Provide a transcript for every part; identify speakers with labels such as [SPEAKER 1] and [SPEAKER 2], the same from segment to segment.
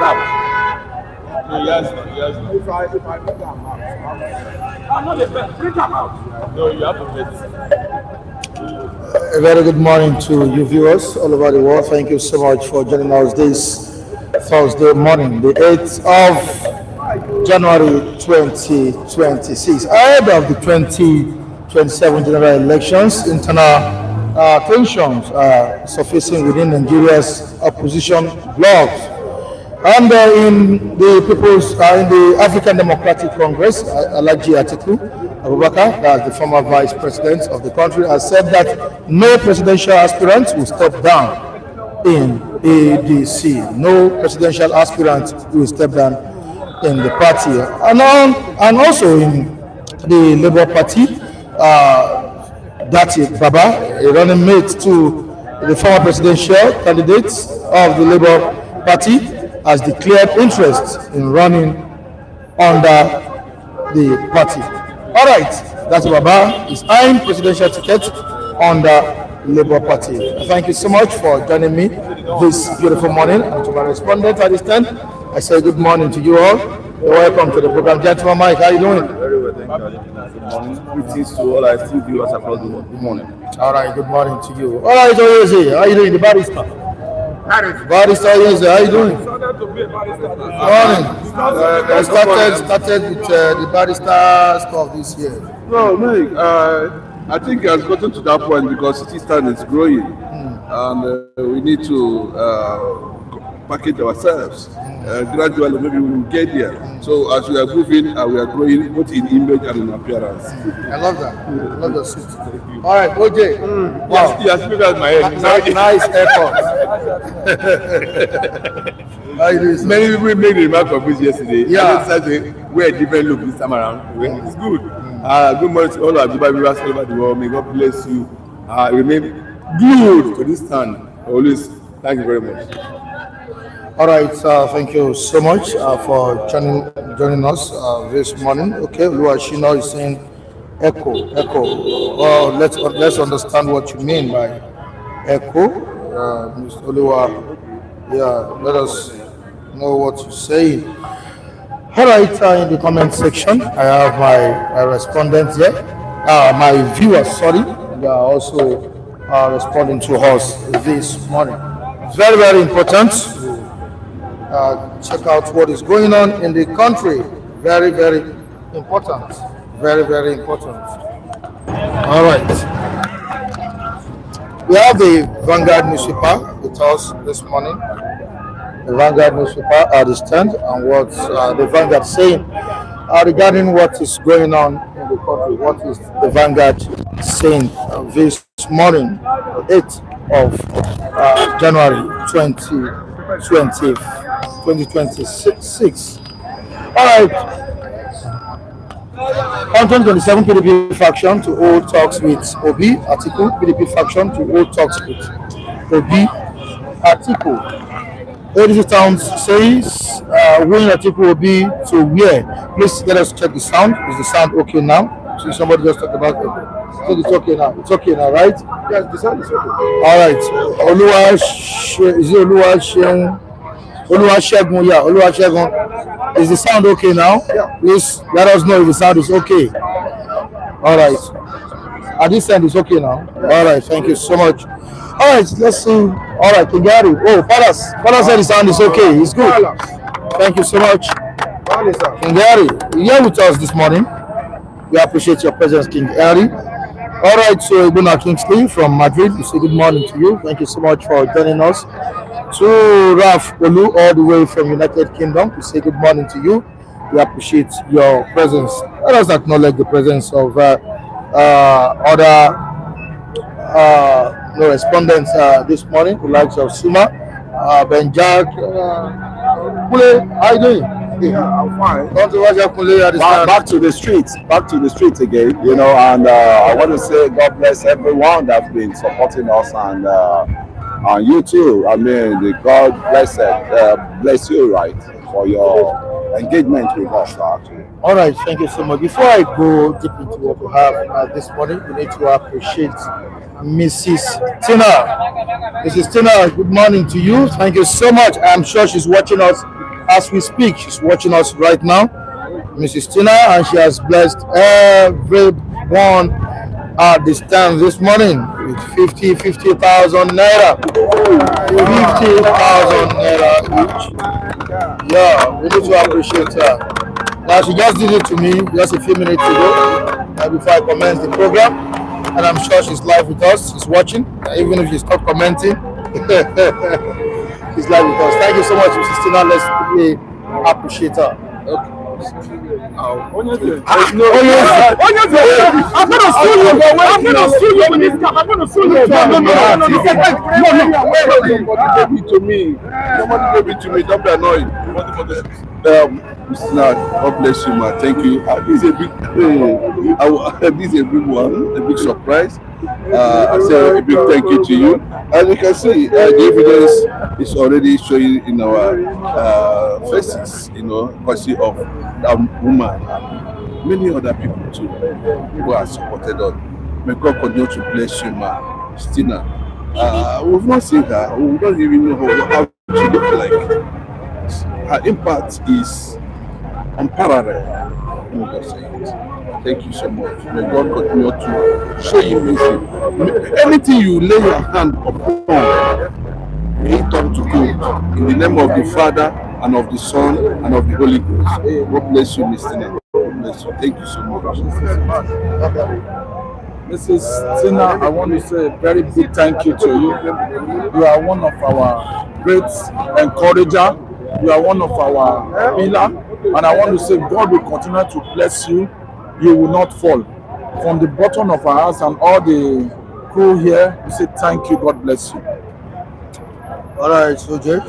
[SPEAKER 1] out.
[SPEAKER 2] Yes.
[SPEAKER 1] If I make them out, I'm not a bring them out.
[SPEAKER 2] No, you have to wait.
[SPEAKER 3] A very good morning to you viewers all over the world. Thank you so much for joining us this Thursday morning, the 8th of January 2026. Ahead of the 2027 general elections, internal tensions are surfacing within Nigeria's opposition blocs. And in the in the African Democratic Congress, Atiku Abubakar, that's the former vice president of the country, has said that no presidential aspirant will step down in ADC. No presidential aspirant will step down in the party. And also in the Labour Party, Datti Baba, a running mate to the former presidential candidates of the Labour Party, has declared interest in running under the party. All right, Datti Baba is eyeing presidential ticket under Labour Party. Thank you so much for joining me this beautiful morning. And to my respondent at this time, I say good morning to you all. You're welcome to the program. Gentleman Mike, how are you doing?
[SPEAKER 4] Very well, thank you. Good morning. Greetings to all our esteemed viewers across the world. Good morning.
[SPEAKER 3] All right, good morning to you. All right, Oyeze, how are you doing? The barrister. Barrister Oyeze, how are you doing? Morning. I started with the barrister stuff this year.
[SPEAKER 4] No, Mike, I think it has gotten to that point because city stand is growing, and we need to package ourselves. Gradually, maybe we will get there. So as we are moving, we are growing both in image and in appearance.
[SPEAKER 3] I love that. I love the suit. All right, OJ.
[SPEAKER 2] Wow. Yes, look at my head.
[SPEAKER 3] Nice effort.
[SPEAKER 2] Many people made the remark of this yesterday.
[SPEAKER 3] Yeah.
[SPEAKER 2] I decided to wear a different look this time around. It's good. Good morning to all our Dubai viewers all over the world. May God bless you. Remain glued to this stand. Always. Thank you very much.
[SPEAKER 3] All right, thank you so much for joining us this morning. Okay, Luashino is saying echo. Well, let's understand what you mean by echo. Mr. Oluwa, yeah, let us know what you're saying. All right, in the comment section, I have my respondents here. My viewers, sorry, they are also responding to us this morning. It's very, very important. Check out what is going on in the country. Very, very important. Very, very important. All right. We have the Vanguard newspaper with us this morning. The Vanguard newspaper at the stand and what the Vanguard saying regarding what is going on in the country. What is the Vanguard saying this morning, 8th of January 2026. All right. On 2027 PDP faction to hold talks with Obi, Atiku. PDP faction to hold talks with Obi, Atiku. ADC Towns says, when Atiku Obi to where? Please let us check the sound. Is the sound okay now? So somebody just talked about it. So it's okay now. It's okay now, right?
[SPEAKER 4] Yes, the sound is okay.
[SPEAKER 3] All right. Oluwasegun, yeah, Oluwasegun. Is the sound okay now?
[SPEAKER 4] Yeah.
[SPEAKER 3] Please let us know if the sound is okay. All right. At this end, it's okay now. Yeah. All right. Thank you so much. All right. Let's see. All right. Kingari. Oh, Palace. Palace said the sound is okay. It's good. Thank you so much. Kingari, you're here with us this morning. We appreciate your presence, King Ari. All right, so Ibuna Kingsley from Madrid, we say good morning to you. Thank you so much for joining us. To Raf Olu, all the way from United Kingdom, we say good morning to you. We appreciate your presence. Let us acknowledge the presence of other respondents this morning, the likes of Suma, Benjak, Kule, how you doing?
[SPEAKER 4] Yeah, I'm fine.
[SPEAKER 3] Back
[SPEAKER 4] to the streets again, you know, and I want to say God bless everyone that's been supporting us, and you too. I mean, the God bless you, right, for your engagement with us, actually.
[SPEAKER 3] All right, thank you so much. Before I go deep into what we have this morning, we need to appreciate Mrs. Tina. Mrs. Tina, good morning to you. Thank you so much. I'm sure she's watching us As we speak, she's watching us right now, Mrs. Tina, and she has blessed everyone at the stand this morning with 50,000 naira. 50,000 naira each. Yeah, we need to appreciate her. Now, she just did it to me just a few minutes ago before I commence the program. And I'm sure she's live with us. She's watching, even if she stopped commenting. She's live with us. Thank you so much, Mrs. Tina. Let's quickly appreciate her.
[SPEAKER 1] I'm gonna sue you. I'm gonna sue you with this cap. I'm gonna sue you. No.
[SPEAKER 4] Nobody gave it to me. Nobody gave it to me. Don't be annoyed. Mr. God bless you, man. Thank you. This is a big, this is a big one, a big surprise. I say a big thank you to you. As you can see, the evidence is already showing in our faces, courtesy of that woman and many other people too who are supported us. May God continue to bless you, man. Stina. We've not seen her. We don't even know how she looks like. Her impact is unparalleled. Let me just say it. Thank you so much. May God continue to show you mercy. Anything you lay your hand upon, may it turn to good. In the name of the Father and of the Son and of the Holy Ghost. God bless you, Miss Tina. God bless you. Thank you so much.
[SPEAKER 1] Mrs. Tina, I want to say a very big thank you to you. You are one of our great encourager. You are one of our pillar. And I want to say God will continue to bless you. You will not fall. From the bottom of our hearts and all the crew here, we say thank you. God bless you.
[SPEAKER 3] All right, so Jeff.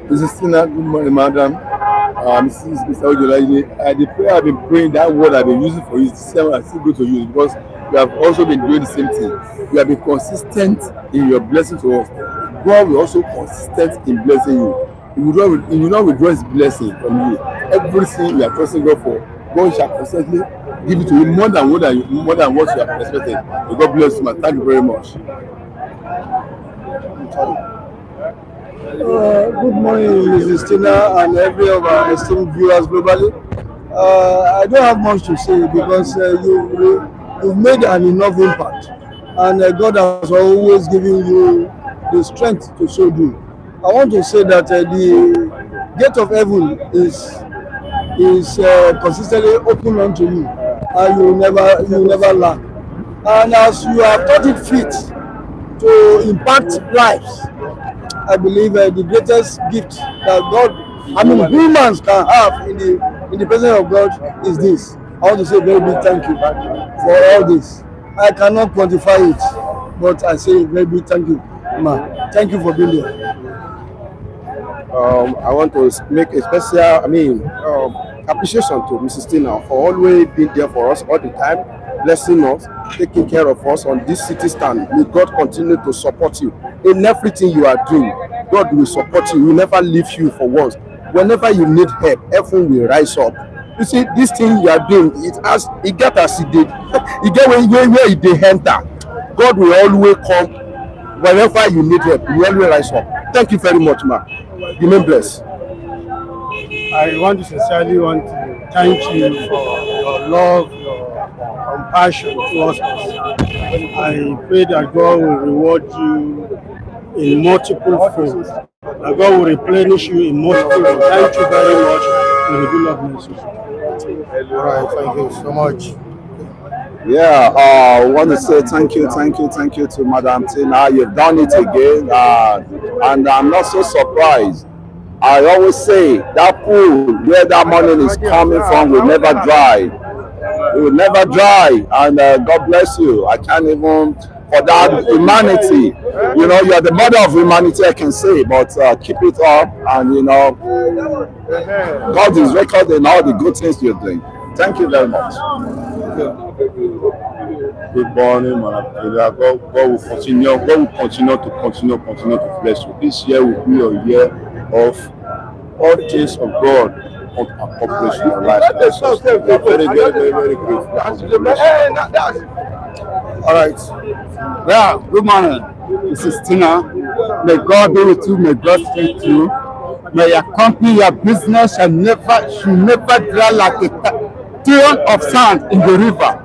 [SPEAKER 2] Mrs. Tina, good morning, madam. Mr. Ojolaide, the prayer I've been praying, that word I've been using for you, I still go to use because you have also been doing the same thing. You have been consistent in your blessing to us. God will also consistent in blessing you. He will not withdraw his blessing from you. Everything you are trusting God for, God shall constantly give it to you more than what you have expected. May God bless you, man. Thank you very much.
[SPEAKER 5] Good morning, Mrs. Tina and every of our esteemed viewers globally. I don't have much to say because you've made an enough impact, and God has always given you the strength to so do. I want to say that the gate of heaven is consistently open unto you, and you will never lack. And as you have thought it fit to impact lives, I believe the greatest gift that humans can have in the presence of God is this. I want to say a very big thank you for all this. I cannot quantify it, but I say a very big thank you, ma. Thank you for being there.
[SPEAKER 6] I want to make a special, appreciation to Mrs. Tina for always being there for us all the time, blessing us, taking care of us on this city stand. May God continue to support you in everything you are doing. God will support you. He will never leave you for once. Whenever you need help, everyone will rise up. You see, this thing you are doing, it get as it did. It get where it dey enter. God will always come. Whenever you need help, you always rise up. Thank you very much, ma. Remain blessed.
[SPEAKER 5] I want to sincerely thank you for your love, your compassion towards us. I pray that God will reward you in multiple folds. That God will replenish you in multiple folds. Thank you very much. May the good Lord bless you.
[SPEAKER 3] All right, thank you so much.
[SPEAKER 6] Yeah, I want to say thank you to Madam Tina. You've done it again, and I'm not so surprised. I always say that pool where that money is coming from will never dry. It will never dry, and God bless you. I can't even, for that humanity, you're the mother of humanity, I can say, but keep it up, and God is recording all the good things you're doing. Thank you very much.
[SPEAKER 2] Good morning, Madam. God will continue to bless you. This year will be a year of all things of God accomplishing in your life. We are very, very, very, very grateful.
[SPEAKER 6] All right. Yeah, good morning. This is Tina. May God be with you. May God strengthen you.
[SPEAKER 7] May your company, your business should never dry like a ton of sand in the river.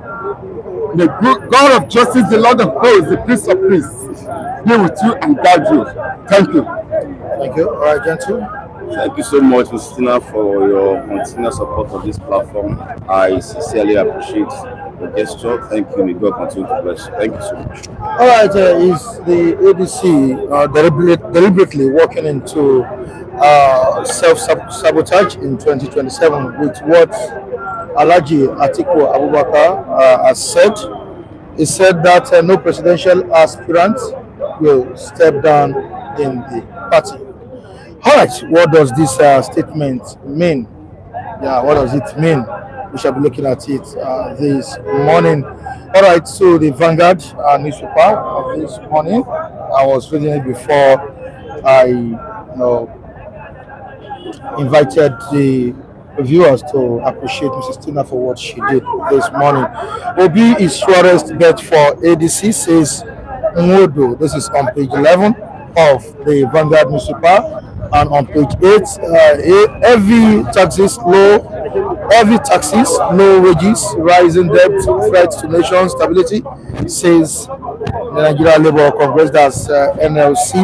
[SPEAKER 7] May God of justice, the Lord of hosts, the Prince of Peace, be with you and guide you. Thank you.
[SPEAKER 3] Thank you. All right, gentlemen.
[SPEAKER 8] Thank you so much, Mr. Tina, for your continued support of this platform. I sincerely appreciate the gesture. Thank you. May God continue to bless you. Thank you so much.
[SPEAKER 3] All right, is the ADC deliberately walking into self-sabotage in 2027 with what Alhaji Atiku Abubakar has said? He said that no presidential aspirant will step down in the party. All right, what does this statement mean? Yeah, what does it mean? We shall be looking at it this morning. All right, so the Vanguard newspaper of this morning, I was reading it before I invited the viewers to appreciate Mrs. Tina for what she did this morning. Obi is surest bet for ADC, says Nwodo. This is on page 11 of the Vanguard newspaper. And on page 8, heavy taxes, low wages, rising debt, threats to nation stability, says the Nigeria Labour Congress, that's NLC.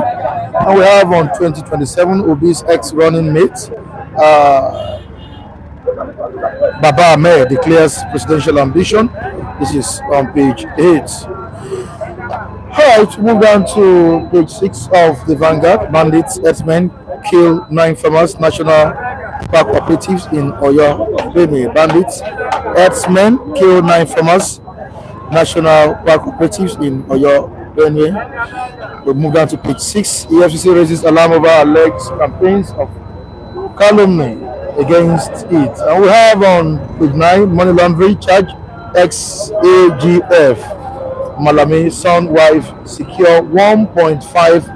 [SPEAKER 3] And we have on 2027 Obi's ex-running mate, Baba-Ahmed, declares presidential ambition. This is on page 8. All right, move down to page 6 of the Vanguard. Bandits, herdsmen kill 9 farmers, national park operatives in Oyo, Benue. Bandits, herdsmen kill 9 farmers, national park operatives in Oyo, Benue. We move down to page 6. EFCC raises alarm over alleged campaigns of calumny against it. And we have on page 9, money laundering charge, ex-AGF. Malami son wife secure 1.5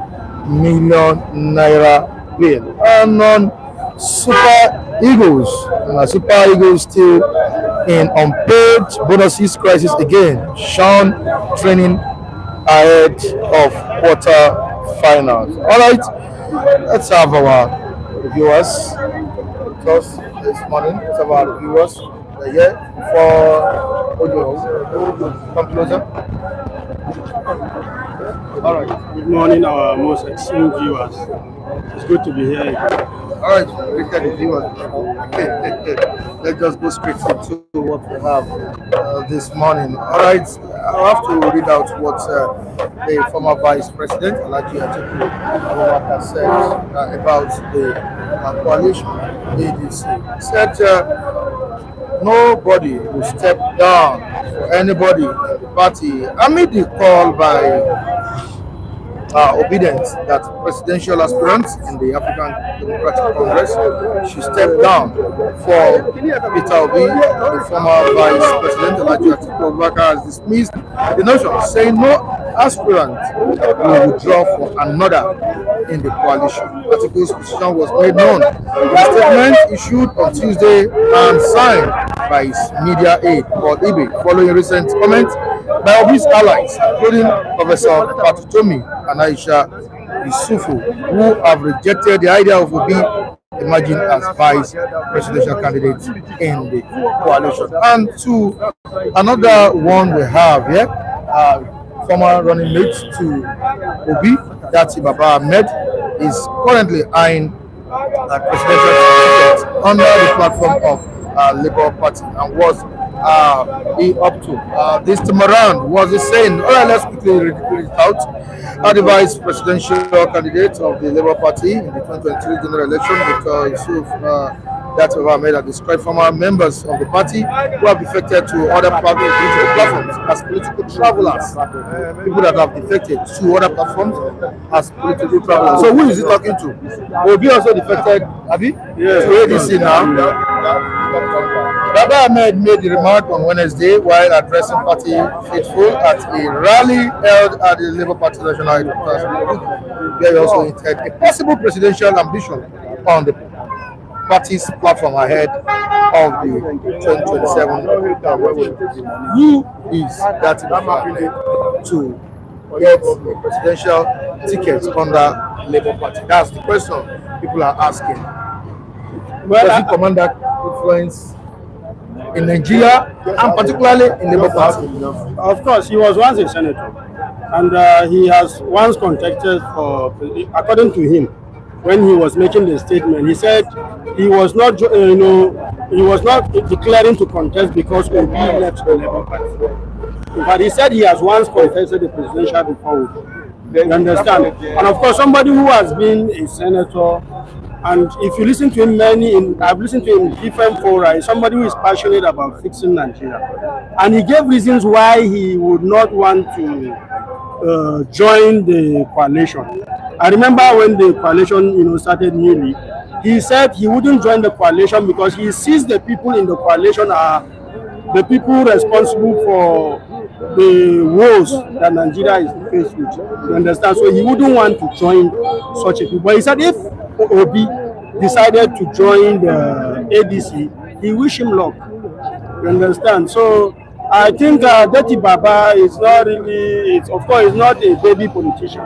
[SPEAKER 3] million naira bail. And on Super Eagles still in unpaid bonuses crisis again. Sean training ahead of quarter finals. All right, let's have our reviewers because this morning. Let's have our reviewers here for Ojo. Come closer. All right.
[SPEAKER 9] Good morning, our most esteemed viewers. It's good to be here.
[SPEAKER 3] All right, the viewers. Let's just go straight into what we have this morning. All right, I have to read out what the former Vice President, Alhaji Atiku Abubakar, said about the coalition ADC. He said nobody will step down for anybody in the party amid the call by Obidient that presidential aspirants in the African Democratic Congress should step down. For Peter Obi, the former Vice President, Alhaji Atiku Abubakar, has dismissed the notion, saying no aspirant will withdraw for another in the coalition. Atiku's position was made known in a statement issued on Tuesday and signed by his media aide, Paul Ibe, following recent comments by Obi's allies, including Professor Patutomi and Aisha Yusufu, who have rejected the idea of Obi emerging as vice presidential candidate in the coalition. And to another one we have here, former running mate to Obi, Datti Baba-Ahmed, is currently eyeing a presidential ticket under the platform of Labour Party. And was he up to this time around? Was he saying, all right, let's quickly read it out. The vice presidential candidate of the Labour Party in the 2023 general election, Dr. Yusuf Datti Baba-Ahmed, have described former members of the party who have defected to other political platforms as political travelers. People that have defected to other platforms as political travelers. So who is he talking to? Obi also defected, Abi? Yes. To ADC now. Baba-Ahmed made the remark on Wednesday while addressing party faithful at a rally held at the Labour Party National Headquarters, where he also hinted a possible presidential ambition on the party's platform ahead of the 2027 Who is Datti Baba-Ahmed to get a presidential ticket under Labour Party? That's the question people are asking.
[SPEAKER 9] Well,
[SPEAKER 3] Does he command that influence in Nigeria and particularly in Labour Party?
[SPEAKER 9] of course, he was once a senator, and he has once contested for, according to him, when he was making the statement, he said he was not, he was not declaring to contest because Obi left the Labour Party. In fact, he said he has once contested the presidential before. You understand? And of course, somebody who has been a senator, and if you listen to him I've listened to him in different fora, is somebody who is passionate about fixing Nigeria. And he gave reasons why he would not want to join the coalition. I remember when the coalition, started newly, he said he wouldn't join the coalition because he sees the people in the coalition are the people responsible for the woes that Nigeria is faced with. You understand? So he wouldn't want to join such a people. But he said if Obi decided to join the ADC, he wish him luck. You understand? So I think Datti Baba is not really, of course, he's not a baby politician.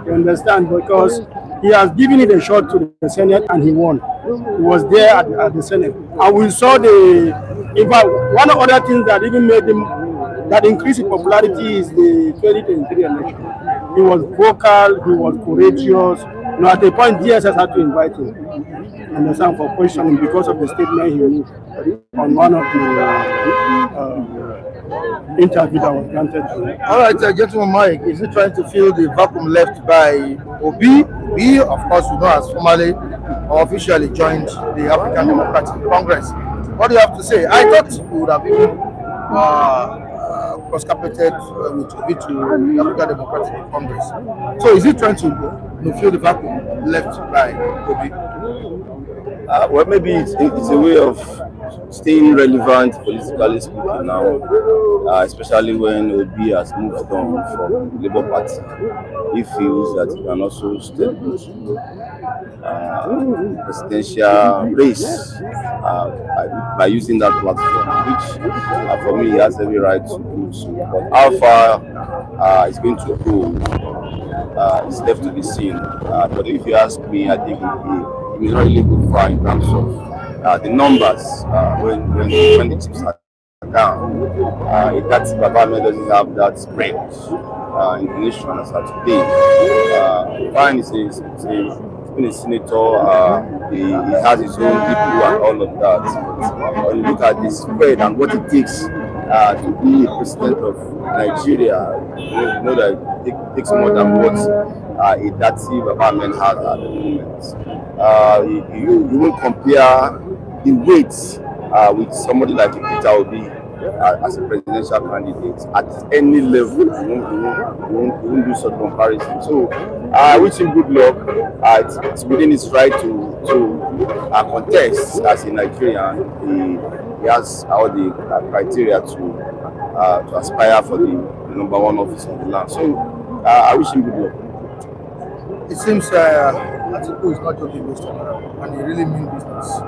[SPEAKER 9] You understand? Because he has given it a shot to the Senate and he won. He was there at the Senate. And we saw in fact, one of the other things that even made him, that increased his popularity is the 2023 election. He was vocal, he was courageous. At a point, DSS had to invite him. Understand, for questioning because of the statement he made on one of the interview that was granted to him.
[SPEAKER 3] All right, gentleman Mike, is he trying to fill the vacuum left by Obi? Obi, of course, we know has formally or officially joined the African Democratic Congress. What do you have to say? I thought we would have even cross-carpeted with Obi to the African Democratic Congress. So is he trying to fill the vacuum left by Obi?
[SPEAKER 8] Well, maybe it's a way of staying relevant politically speaking now, especially when Obi has moved on from the Labour Party. He feels that he can also step into the presidential race by using that platform, which for me he has every right to do so. But how far it's going to go is left to be seen. But if you ask me, I think it will really go far in terms of the numbers when the chips are down. Datti Baba-Ahmed doesn't have that spread in the nation as of today. Fine, he's been a senator, he has his own people and all of that. But when you look at the spread and what it takes to be a president of Nigeria, you know that it takes more than what Datti Baba-Ahmed has at the moment. You won't compare the weight with somebody like Peter Obi as a presidential candidate at any level. You won't do such comparison. So I wish him good luck. It's within his right to contest as a Nigerian. He has all the criteria to aspire for the number one office in the land. So I wish him good luck.
[SPEAKER 3] It seems Atiku is not joking this time around, and he really means business.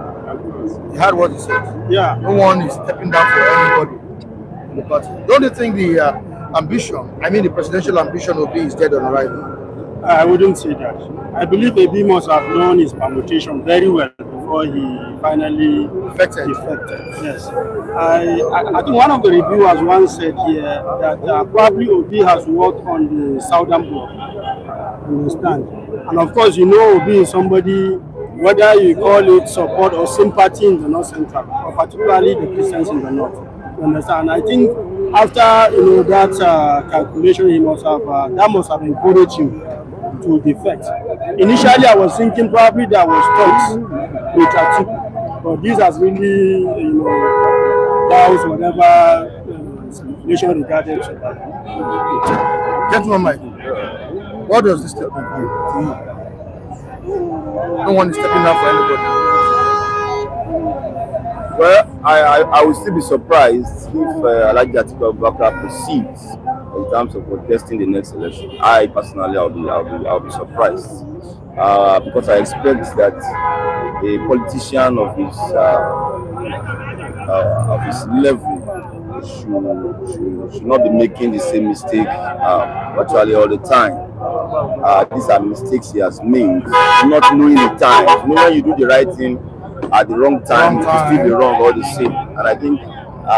[SPEAKER 3] You heard what he said.
[SPEAKER 9] Yeah.
[SPEAKER 3] No one is stepping down for anybody in the party. Don't you think the the presidential ambition will be is dead on arrival?
[SPEAKER 9] I wouldn't say that. I believe Obi must have known his permutation very well before he finally
[SPEAKER 3] Defected.
[SPEAKER 9] Yes. I think one of the reviewers once said here that probably Obi has worked on the southern bloc. Understand? And of course, Obi is somebody, whether you call it support or sympathy in the North Central, or particularly the Christians in the North. You understand? I think after that calculation, that must have encouraged him to defect. Initially, I was thinking probably there was talks with Atiku, but this has really, doused whatever speculation regarding to that.
[SPEAKER 3] Gentleman Mike, what does this statement do to you? No one is stepping down for anybody.
[SPEAKER 8] Well, I will still be surprised if Atiku Abubakar proceeds in terms of contesting the next election. I personally, I'll be surprised because I expect that a politician of his level should not be making the same mistake virtually all the time. these are mistakes he has made, not knowing the time. You know, when you do the right thing at the wrong time, it will still be wrong all the same. And I think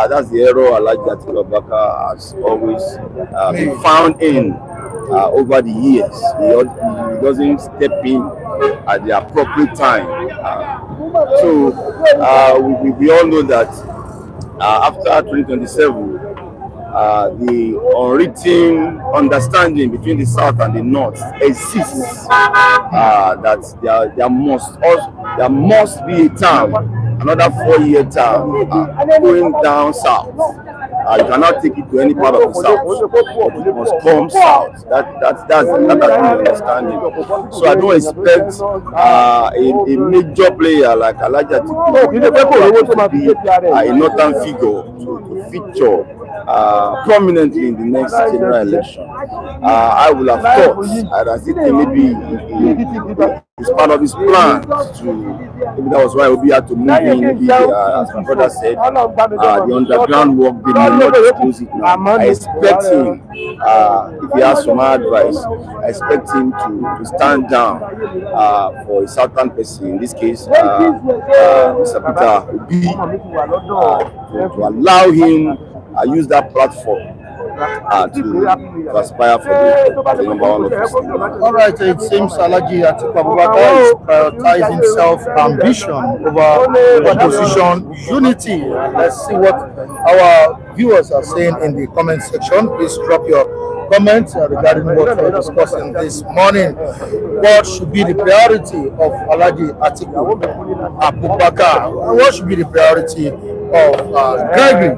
[SPEAKER 8] that's the error Atiku Abubakar has always been found in over the years. He doesn't step in at the appropriate time. We all know that after 2027, the unwritten understanding between the South and the North exists. That there must be a term, another 4-year term going down south. You cannot take it to any part of the south. It must come south. That's the understanding. So I don't expect a major player like Atiku to be a northern figure to feature prominently in the next general election. I will have thought, and I think maybe it's part of his plan maybe that was why Obi had to move in. Maybe, as my brother said, the underground work did not disclose it now. I expect him, if he has some advice, I expect him to stand down for a certain person, in this case, Mr. Peter Obi, to allow him use that platform to aspire for the number one office.
[SPEAKER 3] All right, it seems Alhaji Atiku Abubakar is prioritizing self-ambition over opposition unity. Let's see what our viewers are saying in the comment section. Please drop your comments regarding what we're discussing this morning. What should be the priority of Alhaji Atiku Abubakar? What should be the priority of Gregory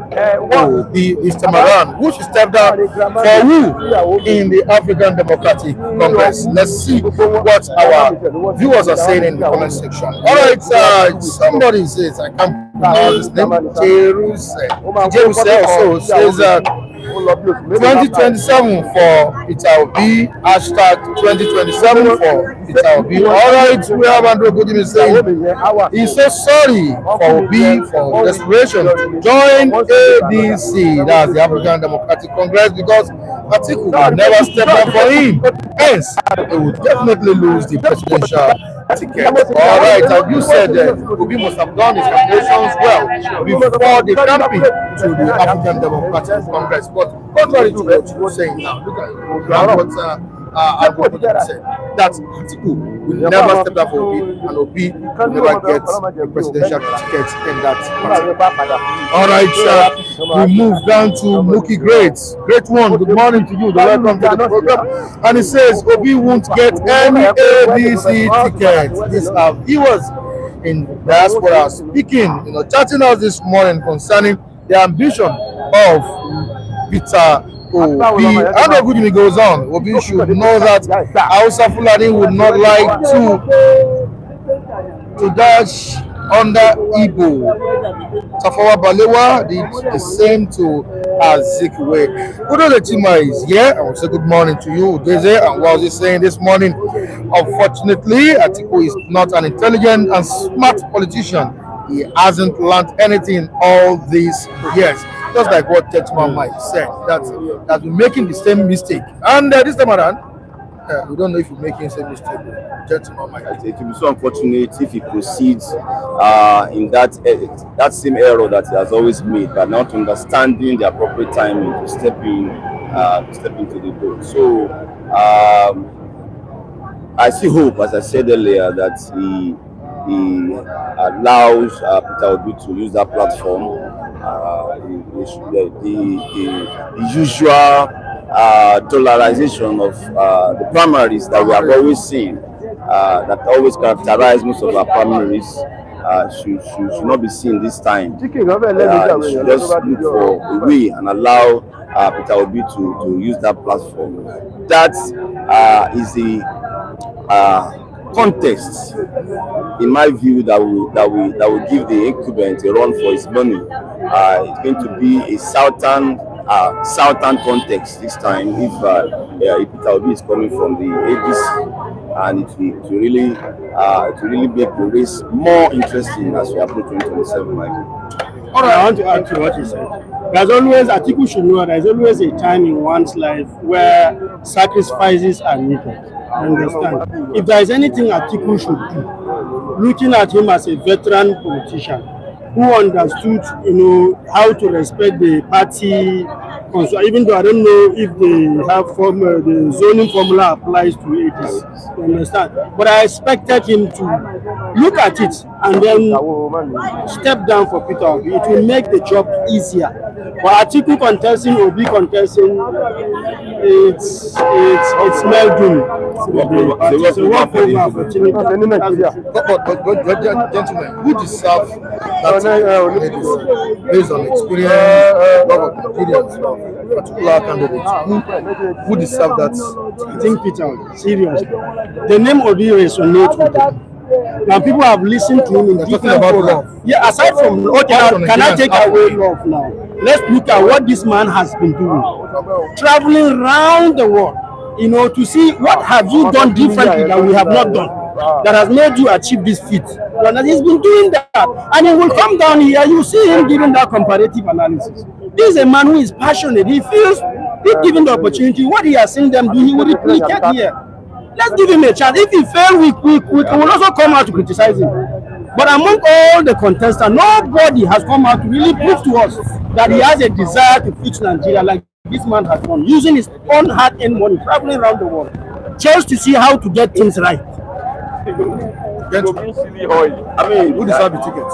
[SPEAKER 3] to be this time around? Who should step down for who in the African Democratic Congress? Let's see what our viewers are saying in the comment section. All right, somebody says, I can't pronounce his name, Jerusel also says 2027 for Peter Obi, hashtag 2027 for Peter Obi. All right, we have Andrew Goodman saying he's so sorry for Obi for desperation to join ADC, that's the African Democratic Congress, because Atiku will never step down for him. Hence, he will definitely lose the presidential ticket. All right, as you said, Obi must have done his calculations well before the campaign to the African Democratic Congress. But contrary to what you're saying now, look at what said, that Atiku will never step down for Obi, and Obi will never get a presidential ticket in that party. All right, we move down to Mookie Great one. Good morning to you. Welcome to the program. And it says Obi won't get any ADC ticket. These are viewers in diaspora speaking, chatting us this morning concerning the ambition of Peter Obi. And the good news goes on. Obi should know that Hausa Fulani would not like to dash under Igbo. Tafawa Balewa did the same to Azikiwe. Udo Chima is here. I will say good morning to you, Udeze. And what was he saying this morning? Unfortunately, Atiku is not an intelligent and smart politician. He hasn't learned anything all these years. Just like what Techman Mike said, that we're making the same mistake. And this time around, we don't know if we're making the same mistake. Gentleman Mike.
[SPEAKER 8] It will be so unfortunate if he proceeds in that same error that he has always made, by not understanding the appropriate timing to step into the boat. So I see hope, as I said earlier, that he allows Peter Obi to use that platform. The usual dollarization of the primaries that we have always seen, that always characterize most of our primaries, should not be seen this time. Should just look for a way and allow Peter Obi to use that platform. That is the context, in my view, that will give the incumbent a run for his money. It's going to be a southern context this time if Peter Obi is coming from the APC, and it will really make the race more interesting as we approach 2027, Michael.
[SPEAKER 9] All right, I want to add to what you said. There's always, Atiku should know, there's always a time in one's life where sacrifices are needed. Understand? If there is anything Atiku should do, looking at him as a veteran politician who understood, how to respect the party, even though I don't know if they have the zoning formula applies to ADs. You understand? But I expected him to look at it and then step down for Peter Obi. It will make the job easier. But Atiku contesting, Obi contesting, it's meldum. It's a walkover opportunity.
[SPEAKER 3] But gentlemen, who deserves that based on experience, love of experience, particular candidates? Who deserve that?
[SPEAKER 9] I think Peter Obi, seriously. The name Obi resonates with them. Now people have listened to him in different forums. Yeah, aside from can I take away love now? Let's look at what this man has been doing. Traveling around the world, to see what have you done differently that we have not done, that has made you achieve this feat. And he's been doing that. And he will come down here, you see him giving that comparative analysis. This is a man who is passionate. He feels, if given the opportunity, what he has seen them do, he will replicate here. Let's give him a chance. If he fails, we will also come out to criticize him. But among all the contestants, nobody has come out to really prove to us that he has a desire to fix Nigeria like this man has done, using his own hard-earned money, traveling around the world, just to see how to get things right.
[SPEAKER 8] I mean, who deserves the ticket?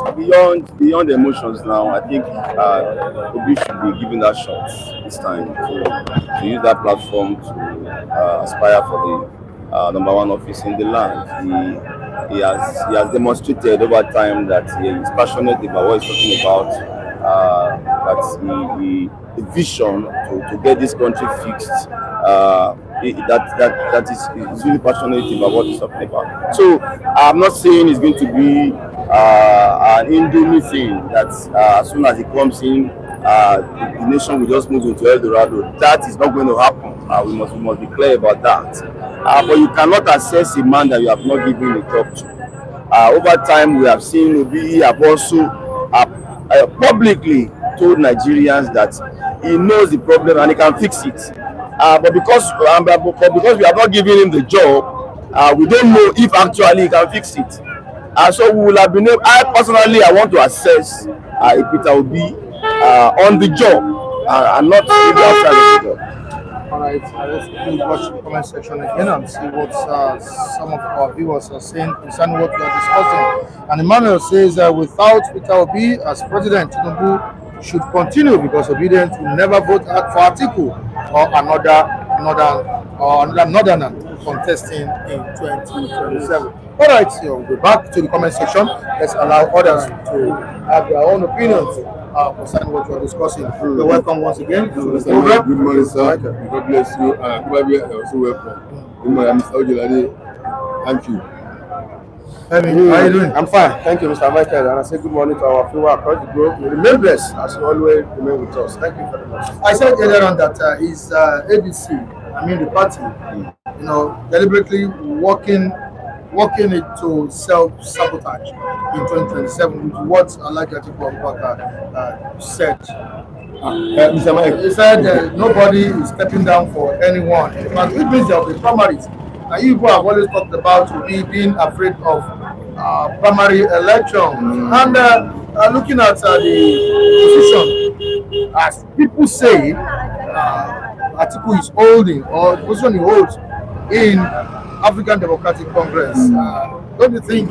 [SPEAKER 8] Beyond the emotions now, I think Obi should be given that shot this time to use that platform to aspire for the number one office in the land. He has demonstrated over time that he is passionate about what he's talking about. That the vision to get this country fixed. That is really passionate about what he's talking about. So I'm not saying it's going to be an Indomie thing that as soon as he comes in, the nation will just move into El Dorado. That is not going to happen. We must be clear about that. But you cannot assess a man that you have not given a job to. Over time, we have seen Obi have also publicly told Nigerians that he knows the problem and he can fix it. But because we have not given him the job, we don't know if actually he can fix it. So we will have been able, I want to assess Peter Obi on the job and not maybe outside of the job.
[SPEAKER 3] Alright, let's watch the comment section again and see what some of our viewers are saying concerning what we are discussing. And Emmanuel says without Peter Obi as president, Tinubu should continue because Obidient will never vote for Atiku or another northerner contesting in 2027. Alright, so we'll go back to the comment section. Let's allow others to have their own opinions concerning what we are discussing. You're welcome once again.
[SPEAKER 2] Good morning, sir. God bless you. Also welcome. Good morning, Mr. Ojolade. Thank you.
[SPEAKER 3] How are you doing?
[SPEAKER 6] I'm fine. Thank you, Mr. Michael. And I say good morning to our viewer across the globe. Remain blessed as you always remain with us. Thank you very much.
[SPEAKER 3] I said earlier on that his ABC, the party, deliberately working it to self-sabotage in 2027 with what Atiku Abubakar said.
[SPEAKER 2] Mr. Mike.
[SPEAKER 3] He said nobody is stepping down for anyone. In fact, it means there will be primaries. And you people have always talked about being afraid of primary elections. And looking at the position, as people say, Atiku is holding, or the position he holds in African Democratic Congress, don't you think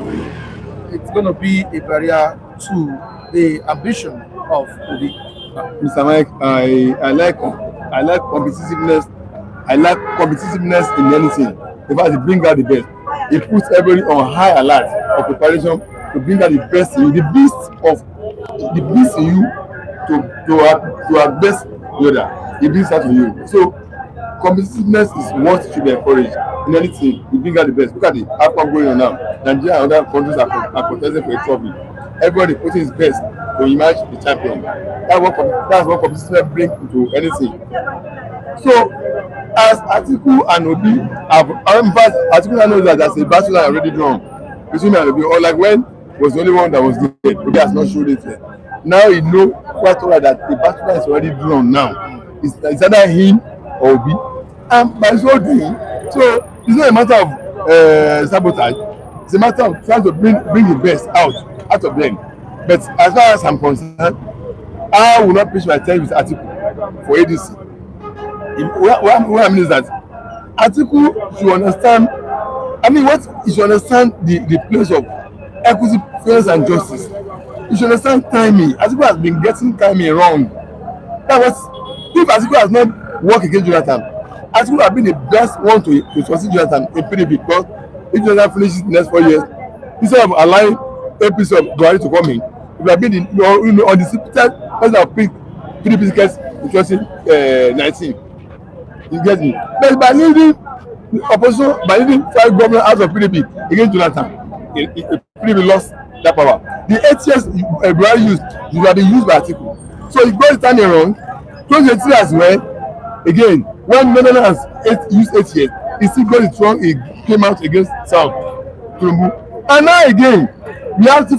[SPEAKER 3] it's going to be a barrier to the ambition of Obi?
[SPEAKER 2] Mr. Mike, I like competitiveness. I like competitiveness in anything. In fact, it brings out the best. It puts everybody on high alert of preparation to bring out the best in you, the beast in you to our best brother. It brings out in you. So competitiveness is what should be encouraged in anything. We bring out the best. Look at the outcome going on now. Nigeria and other countries are contesting for a trophy. Everybody putting his best to emerge the champion. That's what competitiveness brings into anything. So, as Atiku and Obi have, in fact, Atiku knows that there's a battle already drawn between me and Obi, or like when was the only one that was there. Obi has not showed it yet. Now he knows quite well that the battle is already drawn now. It's either him or Obi, and by so doing, so It's not a matter of sabotage. It's a matter of trying to bring the best out of them. But as far as I'm concerned, I will not pitch my time with Atiku for ADC. What I mean is that Atiku should understand. I mean, what you should understand the place of equity, fairness, and justice. You should understand timing. Atiku has been getting timing wrong. That was if Atiku has not worked against Jonathan, Atiku would have been the best one to succeed Jonathan in PDP, because if Jonathan finishes the next 4 years, instead of allowing APC of Buhari to come in, it would have been the undisputed person that picked PDP tickets in 2019. You get me? But by leading the opposition, by leading 5 governors out of PDP against Jonathan, PDP lost that power. The 8 years Buhari used, you have been used by Atiku. So he got his timing wrong. 2023 as well. Again, when Northern has used 8 years, he still got it wrong. He came out against South. And now again,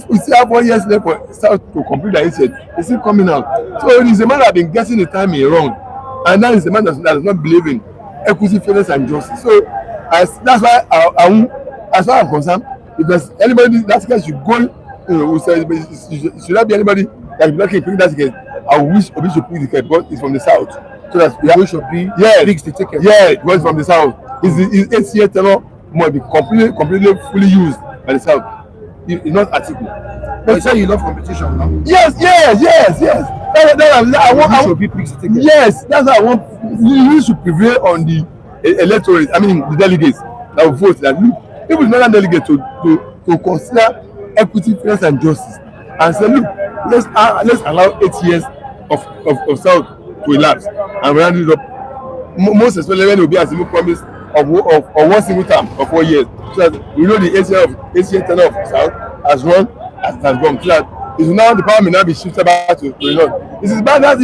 [SPEAKER 2] we still have 1 year left for South to complete the 8 years. He's still coming out. So it is a man that has been getting the timing wrong. And now it's a man that does not believe in equity, fairness, and justice. So that's why as far as I'm concerned, if there's anybody that case should go, who says it should not be anybody that is blocking picking that ticket. I wish Obi should pick the ticket because it's from the south. So that Obi should be fix the ticket. Yeah, because it's from the south. His 8 year tenure must be completely fully used by the south. It's not Atiku.
[SPEAKER 3] But you say you love competition now?
[SPEAKER 2] Yes. I want
[SPEAKER 3] Obi picks the ticket.
[SPEAKER 2] Yes, that's what I want. You should prevail on the electorate. I mean the delegates that will vote. That look, if it's not a delegate to consider equity, fairness, and justice, and say, look, let's allow 8 years of South to elapse and round it up. Most especially when it will be a single promise of one single term of 4 years, so that we know the 8 year tenure of South has run as it has gone. So that is now the power may now be shifted back to the north. This is by that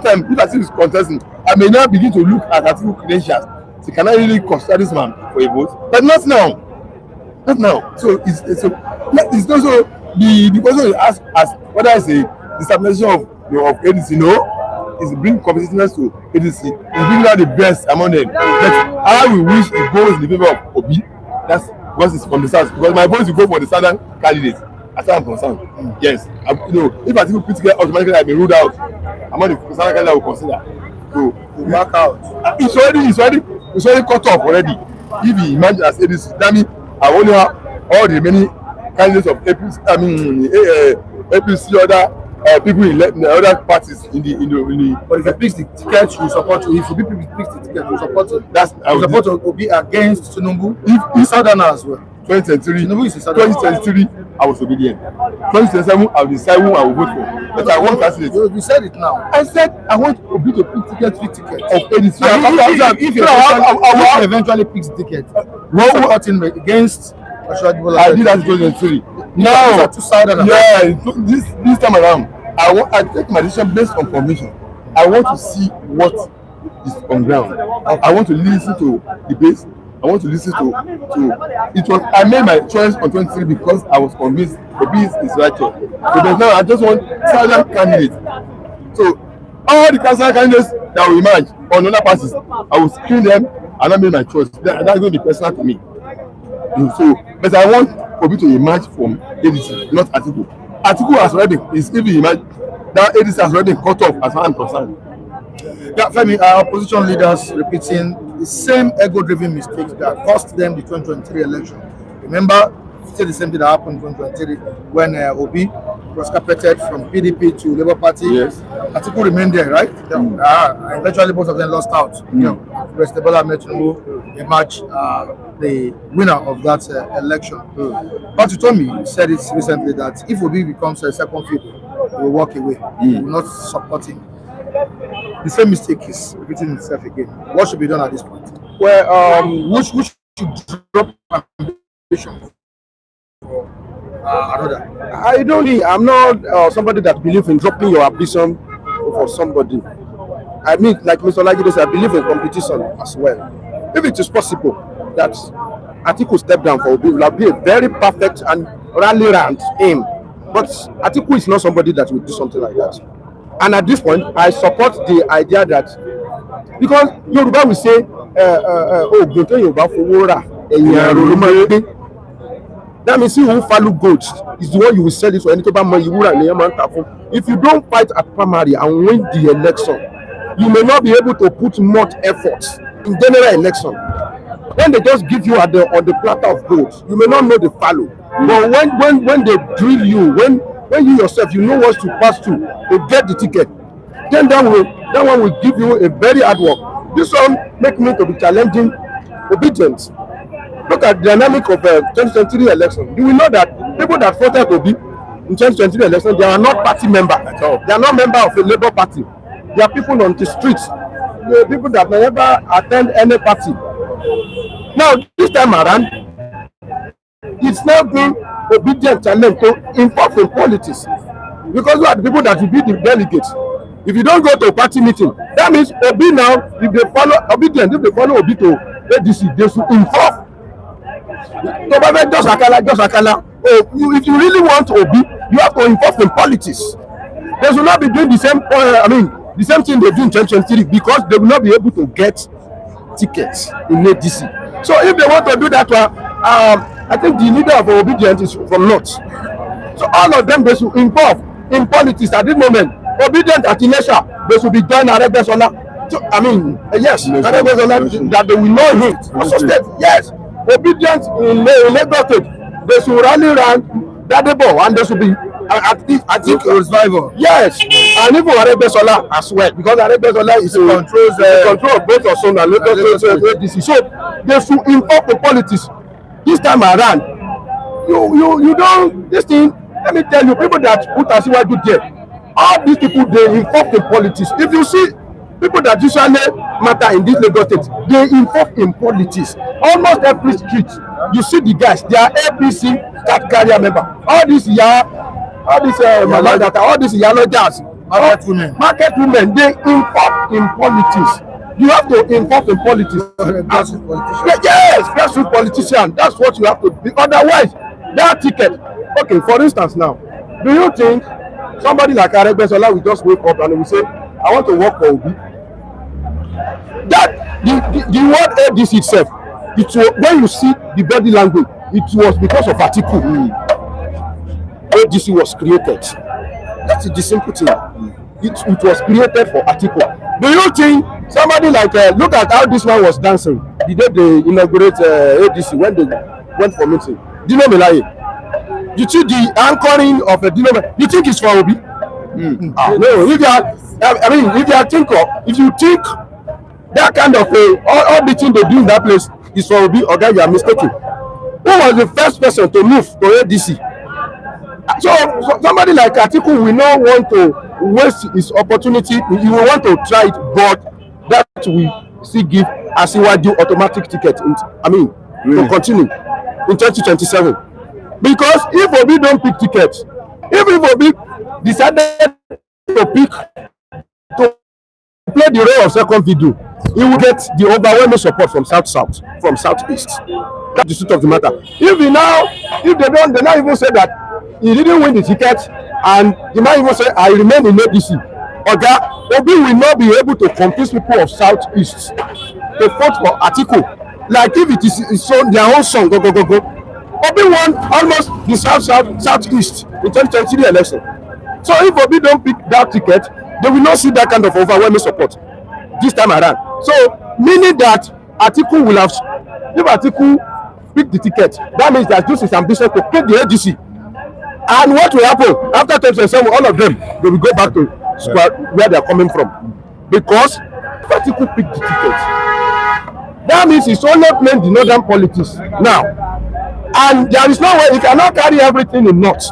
[SPEAKER 2] time, if Atiku is contesting, I may now begin to look at Atiku credentials. So can I really consider this man for a vote? But not now. Not now. So it's also the question you ask as whether it's a destabilization of ADC. No, it's bring competitiveness to ADC. It's bring out the best among them. But I will wish it goes in the favor of Obi. That's because it's from the south. Because my voice will go for the southern candidate. As far as I'm concerned, yes. If I think put together automatically, I may ruled out. I'm on the southern candidate I will consider. So to mark out. It's already cut off already. If he emerges as ADC, that means I only have all the many candidates of APC, other people in other parties in the.
[SPEAKER 3] But if he picks the ticket, you support him. If Obi picks the ticket, you support him. You support Obi against Tinubu. If Southern as well.
[SPEAKER 2] 2023, I was obedient. 2027, I will decide who I will vote for. But I want candidate.
[SPEAKER 3] You said it now.
[SPEAKER 2] I said I want Obi to pick ticket of ADC.
[SPEAKER 3] If he eventually picks the ticket, you support him against.
[SPEAKER 2] I did that in 2023. Now, this time around, I take my decision based on conviction. I want to see what is on ground. I want to listen to the base. I want to listen to it was. I made my choice on 23 because I was convinced Obi is right choice. So now I just want southern candidates. So all the southern candidates that will emerge on other parties, I will screen them and I made my choice. That's going to be personal to me. So, but I want Obi to emerge from ADC, not Atiku. Atiku has already is even emerged. That ADC has already been cut off as far as I'm concerned.
[SPEAKER 3] Yeah, Femi, our opposition leaders repeating the same ego-driven mistakes that cost them the 2023 election. Remember, still the same thing that happened in 2023 when Obi was carpeted from PDP to Labour Party.
[SPEAKER 2] Yes.
[SPEAKER 3] Atiku remained there, right? Eventually, both of them lost out. President Bola-Ahmed Tinubu emerged the winner of that election. But you told me, you said it recently, that if Obi becomes a second field, he will walk away. He will not support him. The same mistake is repeating itself again. What should be done at this point?
[SPEAKER 6] Well,
[SPEAKER 3] which should drop ambition for another?
[SPEAKER 6] I don't think I'm not somebody that believes in dropping your ambition for somebody. I mean, like Mr. Olajide said, I believe in competition as well. If it is possible that Atiku step down for Obi, it will be a very perfect and rally round aim. But Atiku is not somebody that will do something like that. And at this point, I support the idea that because Yoruba will say, "Oh, Yoruba for Wora." That means he who follow goat is the one you will sell it for. If you don't fight at primary and win the election, you may not be able to put much effort in general election. When they just give you on the platter of gold, you may not know the follow. But when they drill you, when you yourself you know what to pass through to get the ticket, then that one will give you a very hard work. This one make me to be challenging Obedience. Look at the dynamic of 2023 election. You will know that people that voted Obi in 2023 election, they are not party members at all. They are not members of a Labour party. They are people on the streets. They are people that never attend any party. Now, this time around, it's now been Obedient challenge to involve in politics. Because we are the people that will be the delegates. If you don't go to a party meeting, that means Obi now, if they follow Obedient, if they follow Obi to ADC, they should involve. Just akala. Oh, if you really want to Obi, you have to involve in politics. They should not be doing the same. The same thing they do in 2023 because they will not be able to get tickets in ADC. So if they want to do that, I think the leader of Obedient is from North. So all of them they should involve in politics at this moment. Obedient at Ilesha, they should be done Aregbesola. So, yes, Aregbesola that they will know him. Also state, yes. Obedient in Lagos State, they should rally around Datti Baba and they should be Atiku revival. Yes, and even Aregbesola as well, because Aregbesola is controls the control of both Osun and Lagos State. So they should involve the politics. This time around, you don't this thing. Let me tell you, people that put Asiwaju there, all these people they involve in politics. If you see people that usually matter in this Lagos State, they involve in politics. Almost every street, you see the guys, they are APC card carrier member. All these Maladata, all these yellow jazz, market women, they involve in politics. You have to involve in politics. Yes, grassroots politician. That's what you have to be. Otherwise, that ticket. Okay, for instance, now, do you think somebody like Aregbesola will just wake up and will say, "I want to work for Obi"? That the word ADC itself, it was, when you see the body language, it was because of Atiku. ADC was created. That is the simple thing. It was created for Atiku. Do you think somebody like look at how this man was dancing the day they inaugurate ADC when they went for meeting? Dino Melaye. You see the anchoring of a Dino Melaye. You think it's for Obi? No. If you think that kind of all the thing they do in that place is for Obi, or that you are mistaken. Who was the first person to move to ADC? So somebody like Atiku will not want to waste his opportunity. He will want to try it, but that will still give Asiwaju automatic ticket. To continue in 2027. Because if Obi don't pick tickets, even if Obi decided to pick to play the role of second video, he will get the overwhelming support from South, from Southeast. That's the truth of the matter. If they now even say that he didn't win the ticket, and he might even say, "I remain in ADC." Obi will not be able to convince people of Southeast to vote for Atiku. Like if it is their own song, go. Obi won almost the Southeast in 2023 election. So if Obi don't pick that ticket, they will not see that kind of overwhelming support this time around. So meaning that Atiku will have, if Atiku pick the ticket, that means that this is ambition to pick the ADC. And what will happen after 2027? All of them, they will go back to where they are coming from, because Atiku picked the ticket. That means he's only playing the northern politics now, and there is no way he cannot carry everything in north.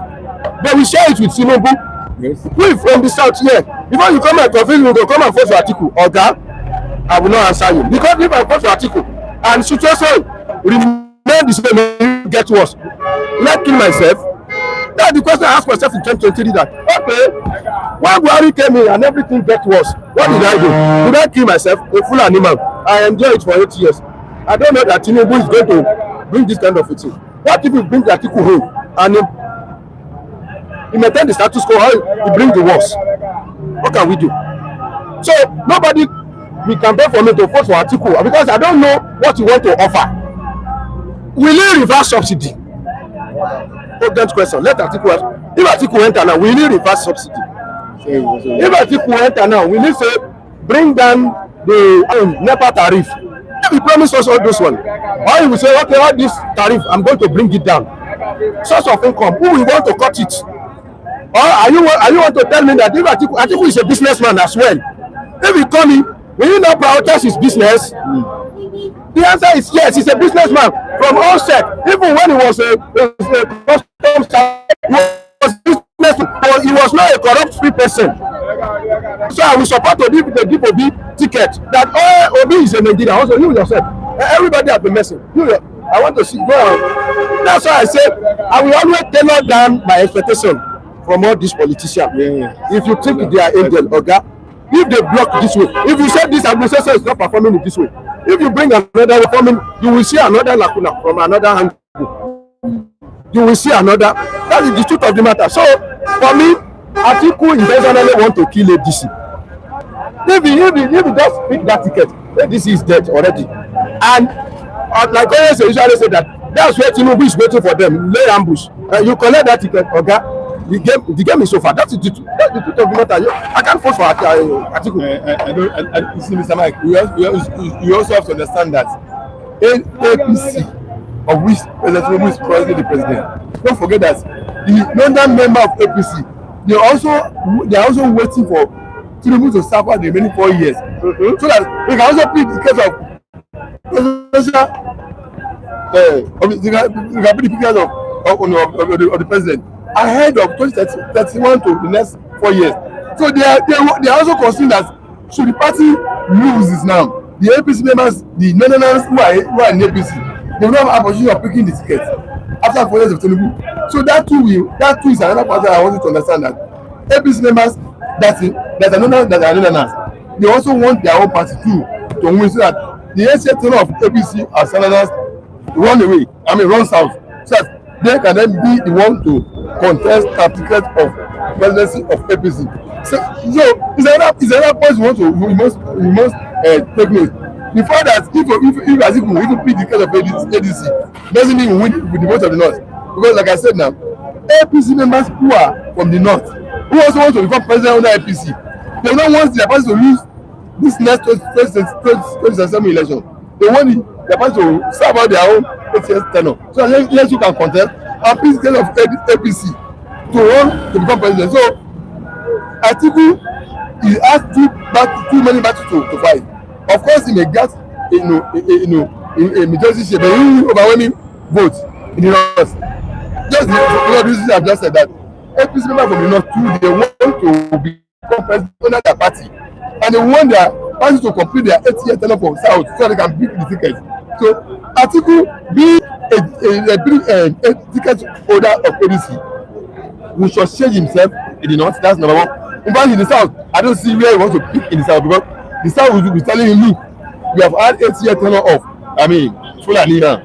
[SPEAKER 6] They will share it with Tinubu. Yes. We from the south here. Before you come and confuse me to come and vote for Atiku, I will not answer you, because if I vote for Atiku and situation remain the same, get worse, let kill myself. That's the question I asked myself in 2023, that, okay, when Buhari came in and everything get worse, what did I do? Did I kill myself? A full animal. I enjoyed it for 8 years. I don't know that Tinubu is going to bring this kind of a thing. What if you bring the Atiku home and he maintain the status quo, or he bring the worst? What can we do? So nobody will campaign for me to vote for Atiku, because I don't know what you want to offer. will he reverse subsidy? Urgent question. Let Atiku ask. If Atiku enter now, will he reverse subsidy? If Atiku enter now, will he say bring down the NEPA tariff? If he promise us all those one, or he will say, okay, all this tariff, I'm going to bring it down. Source of income, who will want to cut it? Or are you want to tell me that if Atiku is a businessman as well? If he come in, will he not prioritize his business? The answer is yes. He's a businessman from onset. Even when he was a customs sergeant, he was businessman, but he was not a corrupt-free person. So I will support the Obi ticket. That Obi is a Nigerian. Also, you yourself, everybody has been messing. I want to see. That's why I say I will always tailor down my expectation from all these politicians. If you think they are angel, okay? If they block this way, if you say this administration is not performing it this way, if you bring another reforming, you will see another lacuna from another angle. You will see another. That is the truth of the matter. So for me, Atiku intentionally want to kill ADC. If he just pick that ticket, ADC is dead already. And like always usually say that that's where Tinubu is waiting for them, lay ambush. You collect that ticket, okay? The game is so far. That's the truth of the matter. I can't vote for Atiku.
[SPEAKER 2] You see, Mr. Mike, you also have to understand that APC, of which President Tinubu is currently the president, don't forget that the northern member of APC, they are also waiting for Tinubu to serve for the remaining 4 years, so that they can also pick the case of the president ahead of 2031 to the next 4 years. So they are also considering that should the party loses now, the APC members, the non-members who are in APC, they will not have opportunity of picking the ticket after 4 years of Tinubu. So that too is another part that I want you to understand, that APC members that are non-members, they also want their own party too to win, so that the ancient tenure of APC as senators run south, so that they can then be the one to contest the ticket of presidency of APC. So it's another point we must take note. The fact that if Atiku will even pick the case of ADC doesn't mean we win with the vote of the north, because like I said now, APC members who are from the north, who also want to become president under APC, they don't want their party to lose this next 2027 election. They want their party to serve out their own 8 years tenure, so yes, you can contest and pick the case of APC to run to become president. So Atiku, he has too many battles to fight. Of course, he may get a majority share, but he will overwhelming vote in the north. Just the reason I've just said that APC members from the north too, they want to become president under their party, and they want their party to complete their 8-year tenure from south so they can pick the ticket. So Atiku, being a ticket holder of ADC, will change himself in the north. That's number one. In fact, in the south, I don't see where he wants to pick in the south, because the south will be telling him, look, we have had 8-year tenure of Fulani now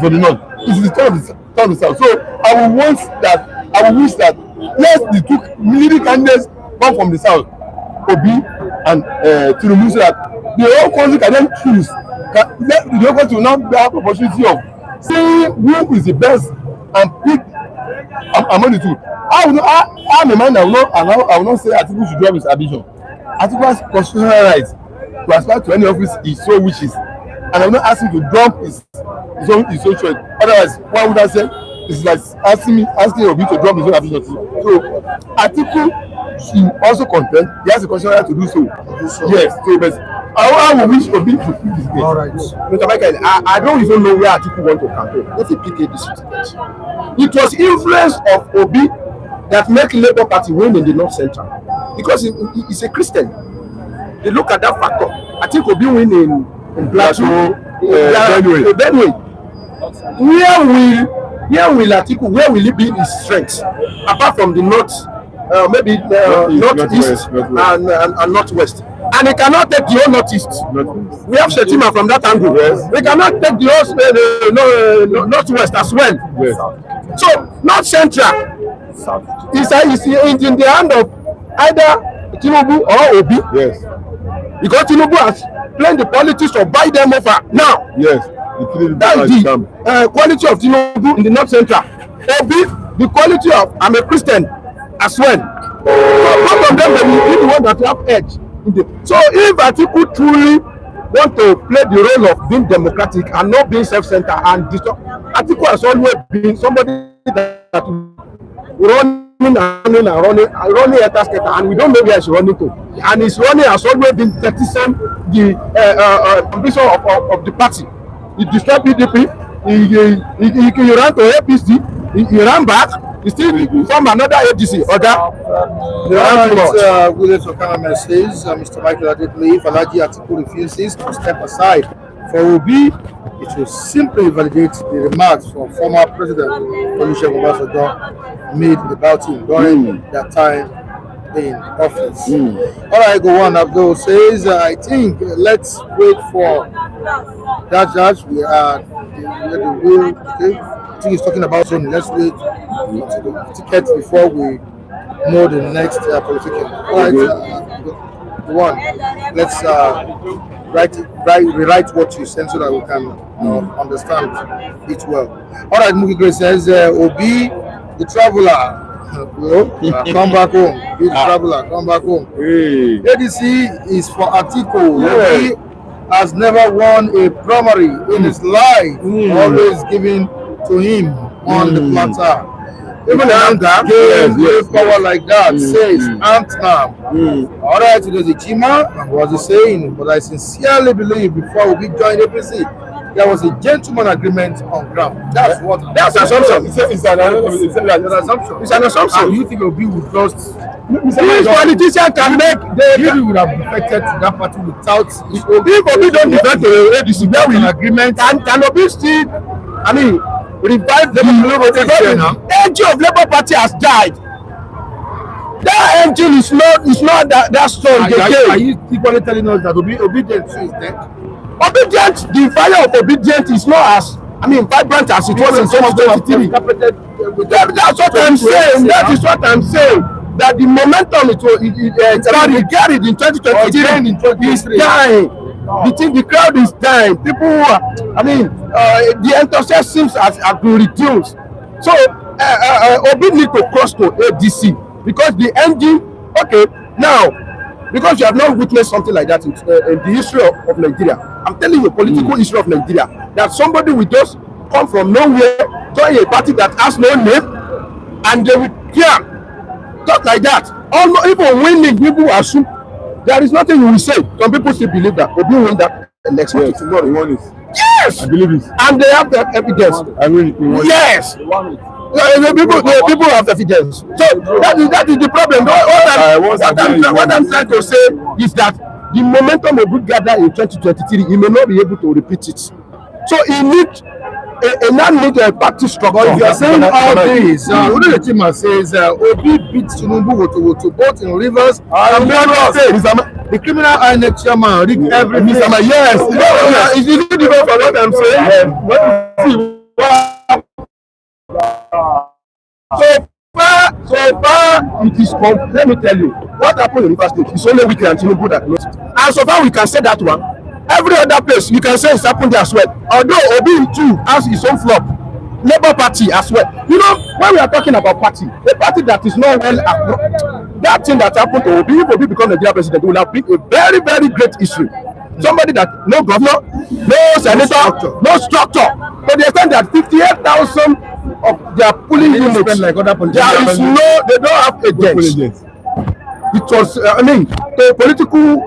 [SPEAKER 2] for the north. This is the turn of the south. So I will wish that let the two leading candidates come from the south, Obi and Tinubu, so that the whole country can then choose. The whole country will now have the opportunity of seeing who is the best and pick among the two. I'm a man that I will not say Atiku should drop his ambition. Atiku has constitutional rights to aspire to any office he so wishes, and I will not ask him to drop his own choice. Otherwise, why would I say it's like asking Obi to drop his own ambition? So Atiku should also contest. He has a constitutional right to do so. Yes, so but I will wish Obi to pick this case.
[SPEAKER 3] All right.
[SPEAKER 6] Mr. Michael, I don't even know where Atiku want to campaign. If he pick this ticket, it was influence of Obi that make Labour Party win in the North Central, because he's a Christian. They look at that factor. I think Obi win in Plateau, Benue. Where will Atiku? Where will he be in his strength? Apart from the north, maybe northeast and northwest. And he cannot take the whole northeast. We have Shetima from that angle. Yes. We cannot take the whole northwest as well. Yes. So North Central is in the hand of either Tinubu or Obi.
[SPEAKER 2] Yes.
[SPEAKER 6] Because Tinubu has played the politics to buy them over now.
[SPEAKER 2] Yes.
[SPEAKER 6] That's the quality of Tinubu in the North Central. Obi, the quality of I'm a Christian as well. So both of them they will be the one that have edge. So if Atiku truly want to play the role of being democratic and not being self-centered and Atiku has always been somebody that running and we don't know where he's running to. And his running has always been 37 the ambition of the party. He destroyed PDP, he ran to APC, he ran back, he still formed another ADC.
[SPEAKER 3] Williams Okama says, Mr. Michael Adekunle, if Alhaji Atiku refuses to step aside for Obi, it will simply validate the remarks from former President Olusegun Obasanjo made about him during that time in office. All right, go on. Abdul says, I think let's wait for that judge. We are the will. I think he's talking about something. Let's wait to the ticket before we know the next politician. All right, go on. Let's rewrite what you sent so that we can understand it well. All right, Mugi Grace says, Obi, the traveler. Come back home. Be the traveler. Come back home. ADC is for Atiku. Obi has never won a primary in his life. Always given to him on the platter. Even Ant power like that says Ant-Nam. All right, it was a Chima, and was he saying? But I sincerely believe before we joined APC, there was a gentleman agreement on ground. That's assumption. It's an assumption. It's an assumption. And you think Obi would just? These politicians can make. They would have defected to that party without. If Obi don't defect to ADC, there will an agreement. Can Obi still? I mean, revive the engine of Labour Party has died. That engine is not that strong again. Are you equally telling us that Obedience is dead? Obedience, the fire of Obedience is not as vibrant as it was in 2023. That's what I'm saying. That is what I'm saying. That the momentum it carried in 2023 is dying. The crowd is dying. People who are, the enthusiasm has been reduced. So Obi need to cross to ADC because the engine. Okay, now because you have not witnessed something like that in the history of Nigeria. I'm telling you, political history of Nigeria, that somebody will just come from nowhere, join a party that has no name, and they will talk like that. Almost even winning, people will assume there is nothing you will say. Some people still believe that Obi win that election tomorrow. He won it. Yes, I believe it, and they have that evidence. I mean, yes. The people have evidence. So that is the problem. What I'm trying to say is that the momentum of good gather in 2023, he may not be able to repeat it. So he needs a party structure. You are saying all this. The team says Obi beat Tinubu to both in Rivers and Lagos. The criminal INEC chairman rigged everything. Yes. Is it different from what I'm saying? So far, it is. Let me tell you, what happened in River State is only we can Tinubu that knows. And so far, we can say that one. Every other place, you can say it's happened there as well. Although Obi too has his own flop, Labour Party as well. You know, when we are talking about party, a party that is not well, that thing that happened to Obi, if Obi become the Nigeria president, will have been a very, very great issue. Somebody that no governor, no senator, no structure. To the extent that 58,000 of their polling units, like there is they don't have agents. It was, the political,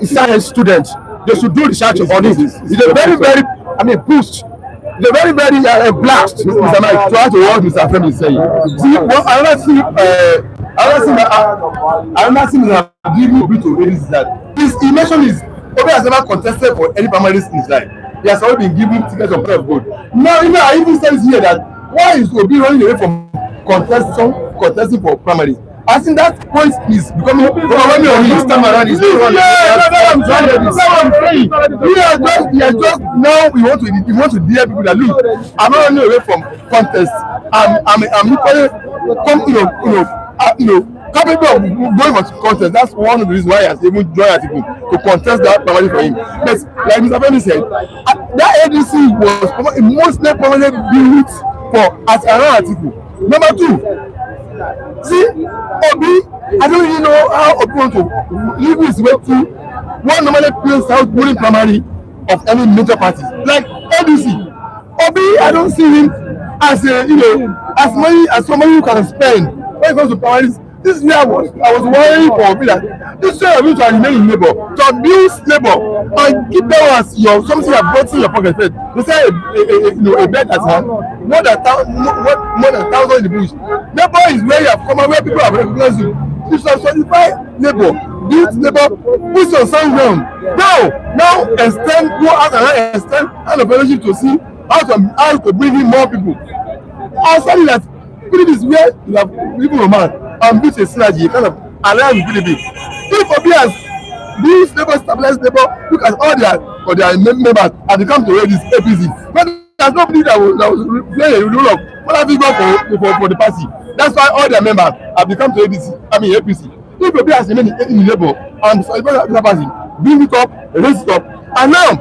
[SPEAKER 3] science students, they should do research on it. It's a very, very, boost. It's a very, very blast. Mr. Mike, try to what Mr. Frem is saying. See, another thing that give you a bit of is that his emotion is Obi has never contested for any primaries in his life. He has already been given tickets of prayer of God. Now, I even says here that why is Obi running away from contesting for primaries? I think that point is becoming overwhelming on this time around. He has just now we want to dare people that look. I'm not running away from contest. I'm equally
[SPEAKER 2] capable of going for contest. That's one of the reasons why he has even joined Atiku to contest that primary for him. But like Mr. Femi said, that ADC was mostly permanently built for around Atiku. Number two, see, Obi, I don't really know how Obi want to live his way through one normally plays out winning primary of any major party. Like ADC, Obi, I don't see him as a, as money as somebody who can spend when it comes to primaries. This year I was worrying for Obi that this year Obi to remain in labour, to abuse labour and keep them as your something you have brought in your pocket. They say a bed that's more than 1,000 in the bush. Labour is where you have come and where people have recognized you. You should solidify labour, build labour, put your sound ground. Now extend, go out and extend kind of fellowship to see how to bring in more people. I said that PDP is where you have people romance and build a synergy, kind of alliance with PDP. If Obi has built labour, stabilized labour, look at all their members and they come to raise this APC. But there's nobody that was playing a role of what have you got for the party. That's why all their members have become to APC. If Obi has remained in labour and celebrated the party, bring it up, raise it up, and now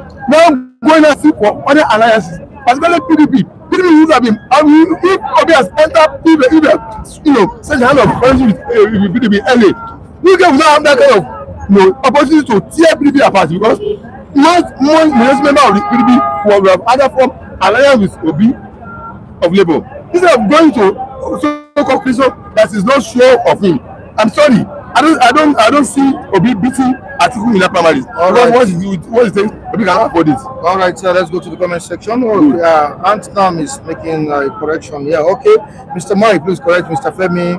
[SPEAKER 2] going and see for other alliances, particularly PDP would have been. If Obi has entered, such a kind of friendship with PDP early, we can now have that kind of opportunity to tear PDP apart because most members of the PDP will have either formed alliance with Obi of Labour instead of going to so-called Christian that is not sure of him. I'm sorry, I don't see Obi beating Atiku in the primaries. All right. What is it? Obi cannot afford it.
[SPEAKER 3] All right, so let's go to the comment section. Antnam is making a correction here. Okay, Mr. Murray, please correct Mr. Femi.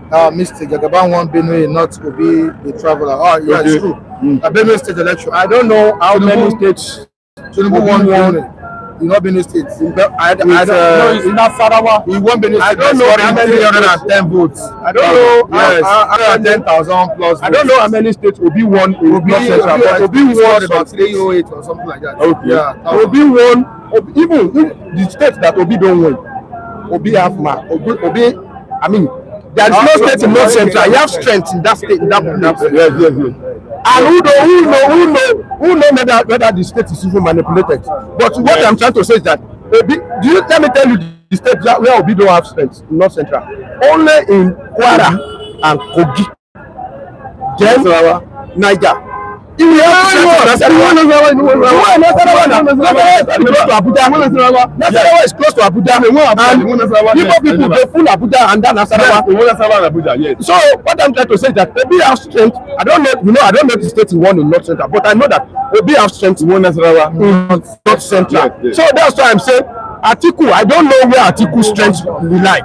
[SPEAKER 3] Mr. Jagaban won Benue, not to be the traveler. Oh, yeah, it's true. Benue state election. I don't know how many states Tinubu won Benue. In not Benue State. I don't know. In Nasarawa. He won Benue State. I don't know how many 110 votes. I don't know. Yes. 110,000 plus. I don't know how many states Obi won in Obi won about 308 or something like that. Okay. Yeah. Obi won. Even the states that Obi don't win, Obi have Obi. I mean, there is no state in North Central. You have strength in that state. In that yes. And who know whether the state is even manipulated. But what I'm trying to say is that Obi, let me tell you the state where Obi don't have strength in North Central. Only in Kwara and Kogi. Then Niger. If you have Nasarawa is close to Abuja. And people they full Abuja and then Nasarawa. So what I'm trying to say is that Obi have strength. I don't know the state he won in North Central, but I know that Obi have strength in Nasarawa in North Central. So that's why I'm saying Atiku. I don't know where Atiku's strength will lie.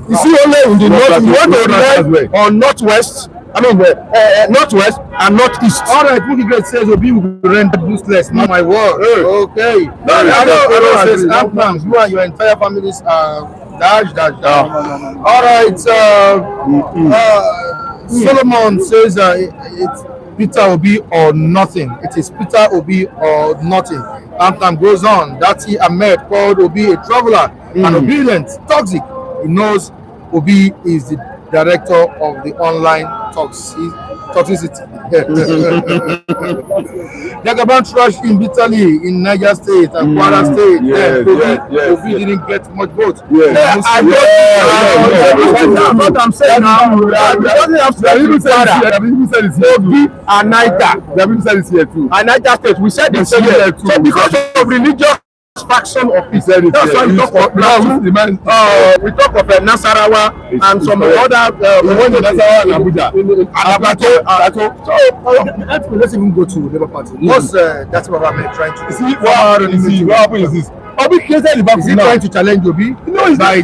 [SPEAKER 3] You see, only in the north. You want to rely on northwest. I mean, northwest and northeast. All right, Mookie Great says Obi will be rendered useless. Not my word. Okay. No, I don't. You and your entire families are dash. All right. Solomon says it's Peter Obi or nothing. It is Peter Obi or nothing. Time goes on. Datti Ahmed called Obi a traveler and obedient, toxic. He knows Obi is the director of the online toxicity. Jagaban trashed him bitterly in Niger State and Kwara State. Obi didn't get much vote. What I'm saying now, Obi and Niger. And Niger State, we said it's here. So because of religious faction of peace. That's why we talk of Nasarawa and some other Abuja. So let's even go to Labour Party. What's Datti Baba-Ahmed trying to do? What happened is this. Obi created the back. Is he trying to challenge Obi? No, he's by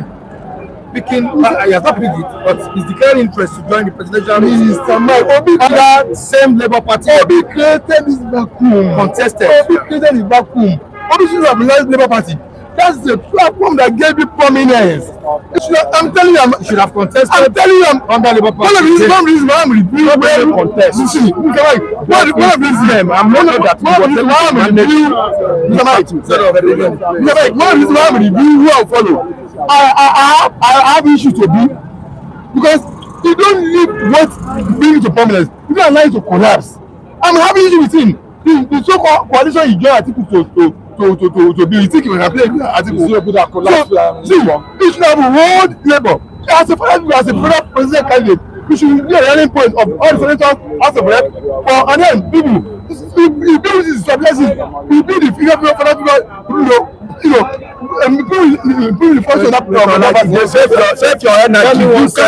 [SPEAKER 3] picking. He has not picked it, but he's declaring interest to join the presidential race. Obi created same Labour Party. Obi created this vacuum. Contested. Obi created the vacuum. Obi should have realized Labour Party. That's the platform that gave you prominence. I'm telling you, you should have contested. I'm telling you, under Labour Party. One of these I'm reviewing contest. You see, one of these them. I'm not that. One of these I'm reviewing. One of these I'm reviewing who I follow. I have issues to be because you don't live
[SPEAKER 7] what bring it to prominence. You don't allow it to collapse. I'm having issue with him. The so-called coalition he joined Atiku to be. You think he will play Atiku? So, see, he should have won Labour. As a federal president candidate, we should be a running point of all the senators, House of Rep, and then people. We build this stability. We build the figure for that improve the function of that.
[SPEAKER 6] Save your energy.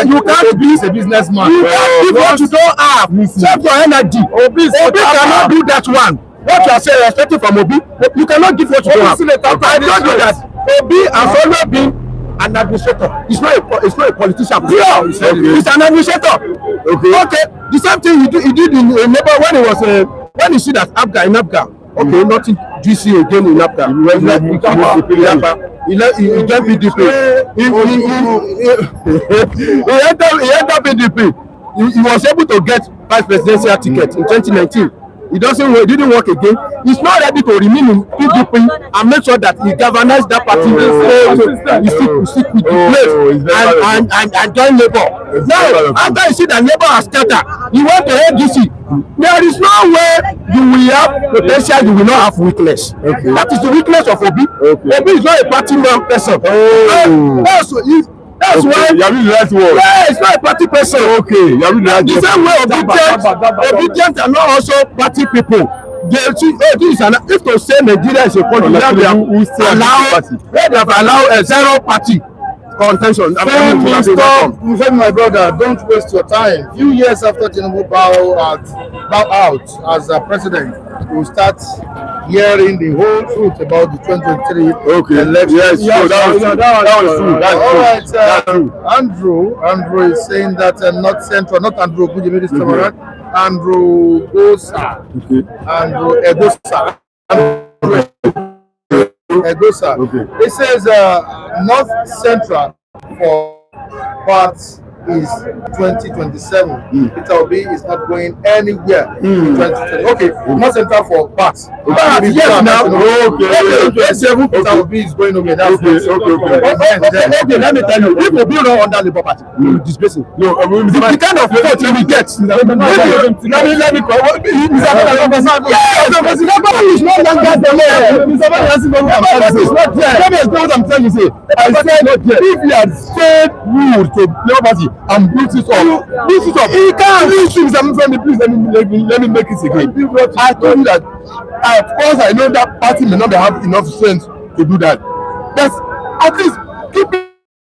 [SPEAKER 6] You can't be a businessman. You can't give what you don't have. Save your energy. Obi cannot do that one. What you are saying, expecting from Obi, you cannot give what you don't have. I told you that Obi has always been an administrator. He's not a politician. Yeah, he's an administrator. Okay. The same thing he did in Labour when he was when he see that Abga in Abga. Okay, nothing GC again in Abga. He joined PDP. He entered PDP. He was able to get vice presidential ticket in 2019. He didn't work again. He's not ready to remain in PDP and make sure that he galvanizes that party. He stick with the place and join Labour. Now, after he see that Labour has scattered, he went to ADC. There is no way you will have potential, you will not have weakness. That is the weakness of Obi. Obi is not a party man person. That's why you have the right word. Yeah, it's not a party person. Okay, you have the right word. The same way Obidient are not also party people. They see, this is if to say Nigeria is a country, they have allowed zero party contention.
[SPEAKER 3] My brother, don't waste your time. Few years after Tinubu bow out as a president, we'll start hearing the whole truth about the 2023 election.
[SPEAKER 7] Yes, that was true. That's true.
[SPEAKER 3] Andrew is saying that not Central, not Andrew Gujimi this time around, Andrew Gosa, Andrew Egosa. It says North Central for parts is 2027. Peter Obi is not going anywhere in 2020. Okay, North Central for parts.
[SPEAKER 7] Yes, now.
[SPEAKER 3] Okay. Peter Obi is going nowhere. That's
[SPEAKER 6] Okay, let me tell you, if Obi run under Labour Party, we will displace him. No, the kind of vote he will get. Let me call. Yes, Labour is no longer there. Labour is not there. Let me explain what I'm trying to say. I said, if he had stayed rude to Labour Party and built it up, he can't. Please let me make it again. I told you that, of course, I know that party may not have enough strength to do that. But at least keep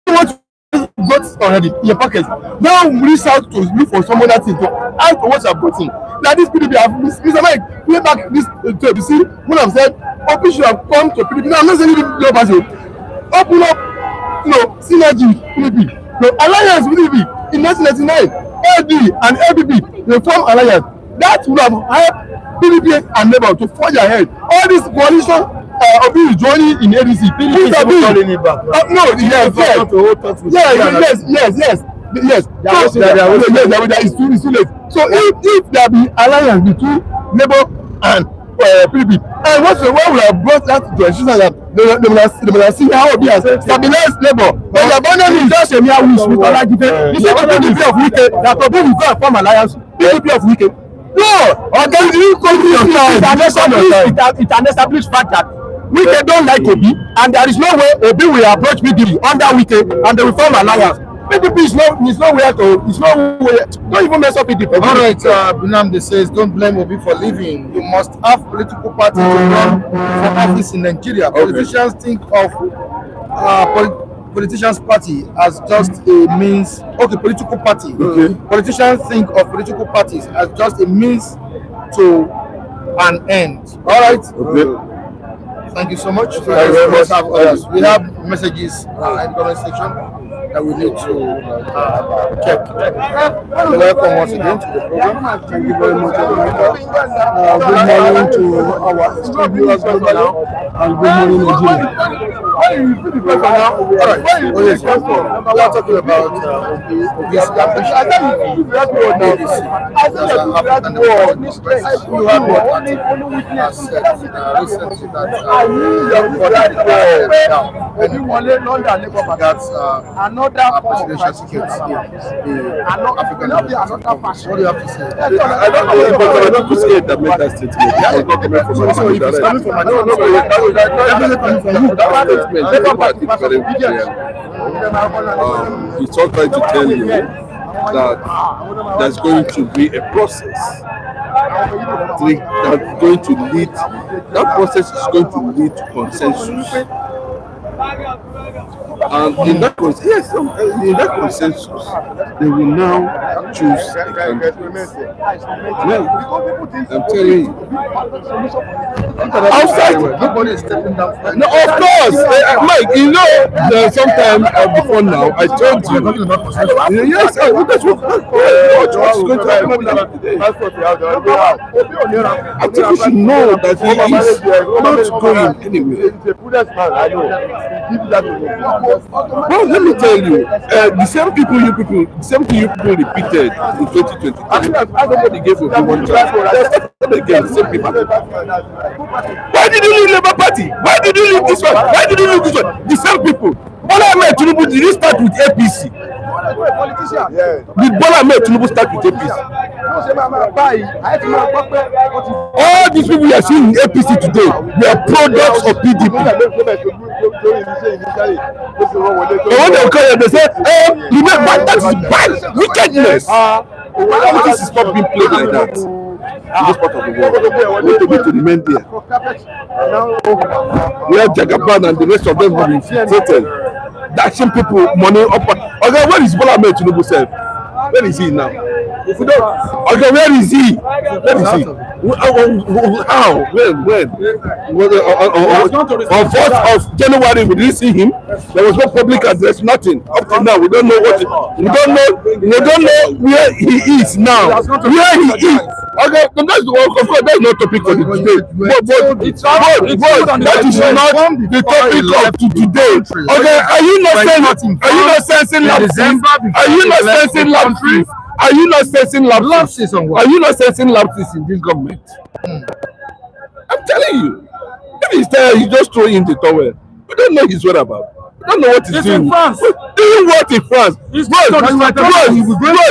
[SPEAKER 6] what you got already in your pocket. Now reach out to look for someone that is to add to what you have gotten. That this PDP have Mr. Mike play back this tape. You see, when I've said Obi should have come to PDP. Now I'm not saying it. Open up, synergy with PDP. The alliance with PDP in 1999, AD and ABB, they form alliance. That would have helped PDP and Labour to forge ahead. All this coalition Obi is joining in ADC. PDP is calling it back. No, yes. It's too late. So if there be alliance between Labour and PDP, and what we have brought that to ensure that they will see how Obi has stabilized Labour. But the abandon is just a mere wish with Olajife. You see the PDP of Wike that Obi will go and form alliance. PDP of Wike. No, again, it's an established fact that Wike don't like Obi, and there is no way Obi will approach PDP under Wike and they will form alliance. PDP is nowhere to. Don't even mess up PDP.
[SPEAKER 3] All right, Binamde says, don't blame Obi for leaving. You must have political party to run for office in Nigeria. Politicians think of politicians' party as just a means. Okay, political party. Politicians think of political parties as just a means to an end. All right. Thank you so much. We have messages in the comment section that we need to check. Welcome once again to the program. Thank you very much, good morning to our esteemed viewers globally, and good morning, Nigeria. Alright, yes, we are talking about Obi's ambition. African Democratic Congress. You have what Atiku has said recently that everybody that another presidential ticket in African Union. What do you have to say?
[SPEAKER 4] I don't know if Atiku said that made that statement. That was not coming from
[SPEAKER 3] So if it's coming from
[SPEAKER 4] he's all trying to tell you that there's going to be a process that's going to lead. That process is going to lead to consensus. And in that consensus, they will now choose a candidate. I'm telling you. Outside, nobody is stepping down. No, of course, Mike. You know, sometime before now, I told you. Yes, that's what is going to happen. I think you should know that he is not going anywhere. Well, let me tell you, the same thing you people repeated in 2020. Nobody gave Obi one chance. They started again, the same people. Why did you leave Labour Party? Why did you leave this one? Why did you leave this one? The same people. Bola Ahmed Tinubu, did you start with APC? Did Bola Ahmed Tinubu start with APC? All these people we are seeing in APC today, they are products of PDP. But when they come here, they say, that is bad wickedness. Politics is not being played like that. In this part of the world, we need to be to remain there. Where Jagaban and the rest of them have infiltrated, dashing people money up. Okay, where is Bola Ahmed Tinubu self? Where is he now? If we don't, okay, where is he? Where is he? How? When? On 4th of January, we didn't see him. There was no public address, nothing. Up till now, we don't know we don't know where he is now. Where he is. Okay, of course, that's not topic for the today. But that is not the topic of today. Okay, are you not sensing lapses? Are you not sensing lapses? Are you not sensing lapses? Are you not sensing lapses in this government? I'm telling you. If he's there, he just throw in the towel. We don't know his whereabouts. We don't know what he's doing.
[SPEAKER 3] In France.
[SPEAKER 4] Doing what in France?
[SPEAKER 3] He's going to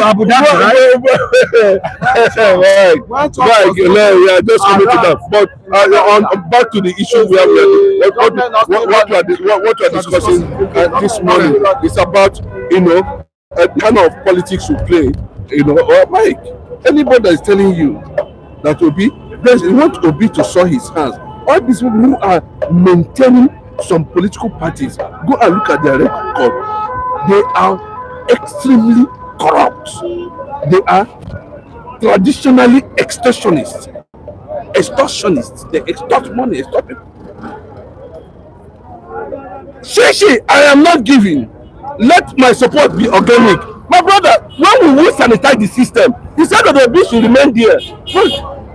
[SPEAKER 3] Abu Dhabi,
[SPEAKER 4] right? Right. We are just coming to that. But on back to the issue we are discussing this morning is about, a kind of politics you play, or Mike. Anybody that is telling you that Obi, you want Obi to soil his hands. All these people who are maintaining some political parties, go and look at their record. They are extremely corrupt. They are traditionally extortionists. They extort money, extort people. I am not giving. Let my support be organic. My brother, when we will sanitize the system, he said that the bill should remain there.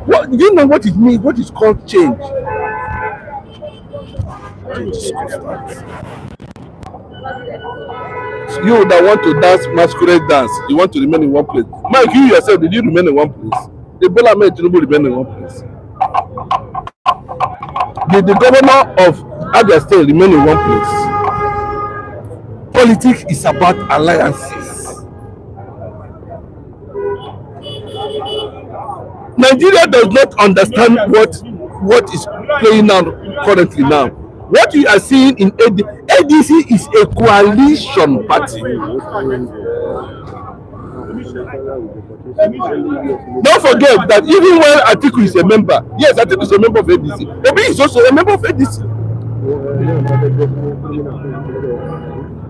[SPEAKER 4] What do you know what it means? What is called change? You that want to dance masquerade dance, you want to remain in one place. Mike, you yourself, did you remain in one place? The Bola Ahmed Tinubu remain in one place. Did the governor of Abia State remain in one place? Politics is about alliances. Nigeria does not understand what is playing out currently now. What we are seeing in ADC is a coalition party. Don't forget that even when Atiku is a member, yes, Atiku is a member of ADC. Obi is also a member of ADC.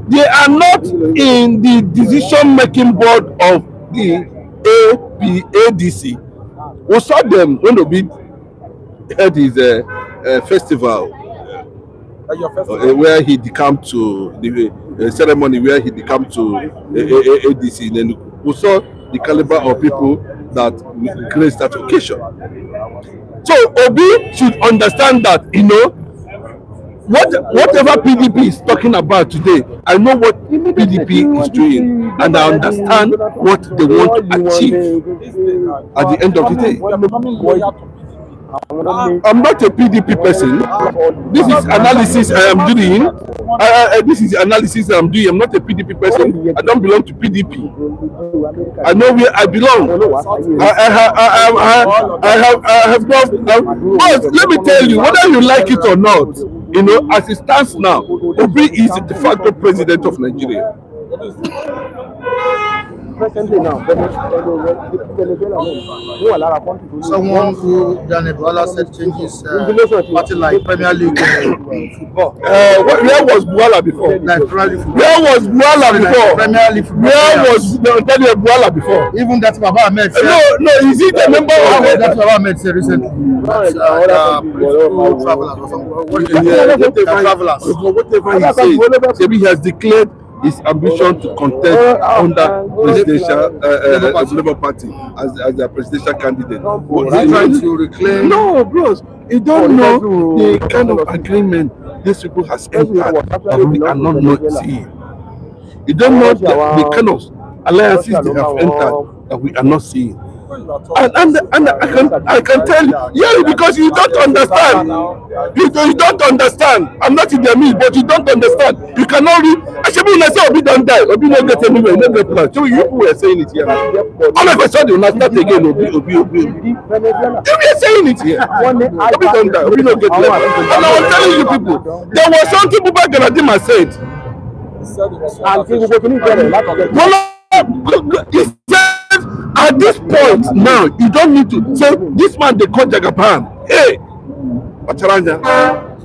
[SPEAKER 4] They are not in the decision-making board of the ADC. We saw them when Obi had his festival, where he decamped to the ceremony where he decamped to ADC. Then we saw the caliber of people that graced that occasion. So Obi should understand that, whatever PDP is talking about today, I know what PDP is doing, and I understand what they want to achieve at the end of the day. I'm not a PDP person. This is analysis I am doing. This is analysis I'm doing. I'm not a PDP person. I don't belong to PDP. I know where I belong. I have not. But let me tell you, whether you like it or not, you know, as it stands now, Obi is the de facto president of Nigeria.
[SPEAKER 3] Someone who Daniel Buala said changes party like Premier League football.
[SPEAKER 4] Where was Buala before?
[SPEAKER 3] Like Premier League football.
[SPEAKER 4] Where was Buala before?
[SPEAKER 3] Premier League football.
[SPEAKER 4] Where was Datti Baba-Ahmed before?
[SPEAKER 3] Even Datti Baba-Ahmed said.
[SPEAKER 4] No, is he the member of
[SPEAKER 3] Datti Baba-Ahmed said recently. Political travelers or something.
[SPEAKER 4] Whatever he says, maybe he has declared his ambition to contest under presidential Labour Party as their presidential candidate.
[SPEAKER 3] He's trying to reclaim.
[SPEAKER 4] No, bros, you don't know the kind of agreement these people has entered that we are not seeing. You don't know the kind of alliances they have entered that we are not seeing. And I can tell you, yeah, because you don't understand. You don't understand. I'm not in their midst, but you don't understand. You cannot read. Actually, when I say Obi don't die, Obi not get anywhere, not get plan. So you were saying it here. All of a sudden, you start again, Obi. You were saying it here. Obi don't die, Obi not get anywhere. And I was telling you people, there was something Buba Galadima said. He said, at this point now, you don't need to say this man they call Jagaban. Hey, Bacharanja,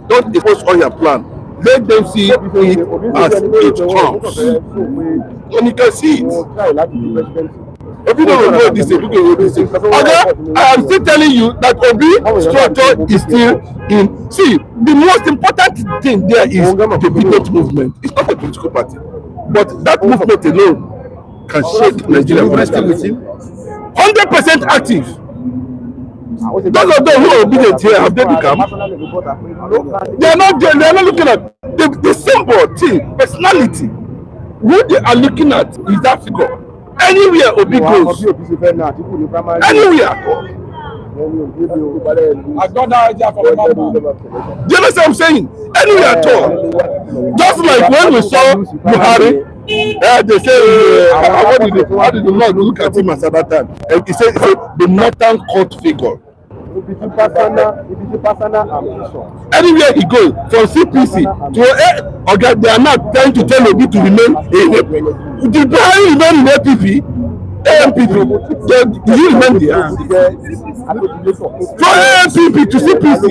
[SPEAKER 4] don't impose on your plan. Let them see it as it comes. And you can see it. If you don't know this, okay, I am still telling you that Obi structure is still in. See, the most important thing there is the Obidient Movement. It's not a political party, but that movement alone can shake Nigeria. 100% active. Those of them who are obedient here, have they become? They are not looking at the symbol, thing, personality. What they are looking at is that figure. Anywhere Obi goes, anywhere. Do you understand what I'm saying? Anywhere at all. Just like when we saw Buhari. They say, how did the Lord look at him at that time? He said, the northern court figure. Anywhere he goes, from CPC to okay, they are not trying to tell Obi to remain in the Buhari remain in APP, AMPP. Do you remain there? From AMPP to CPC.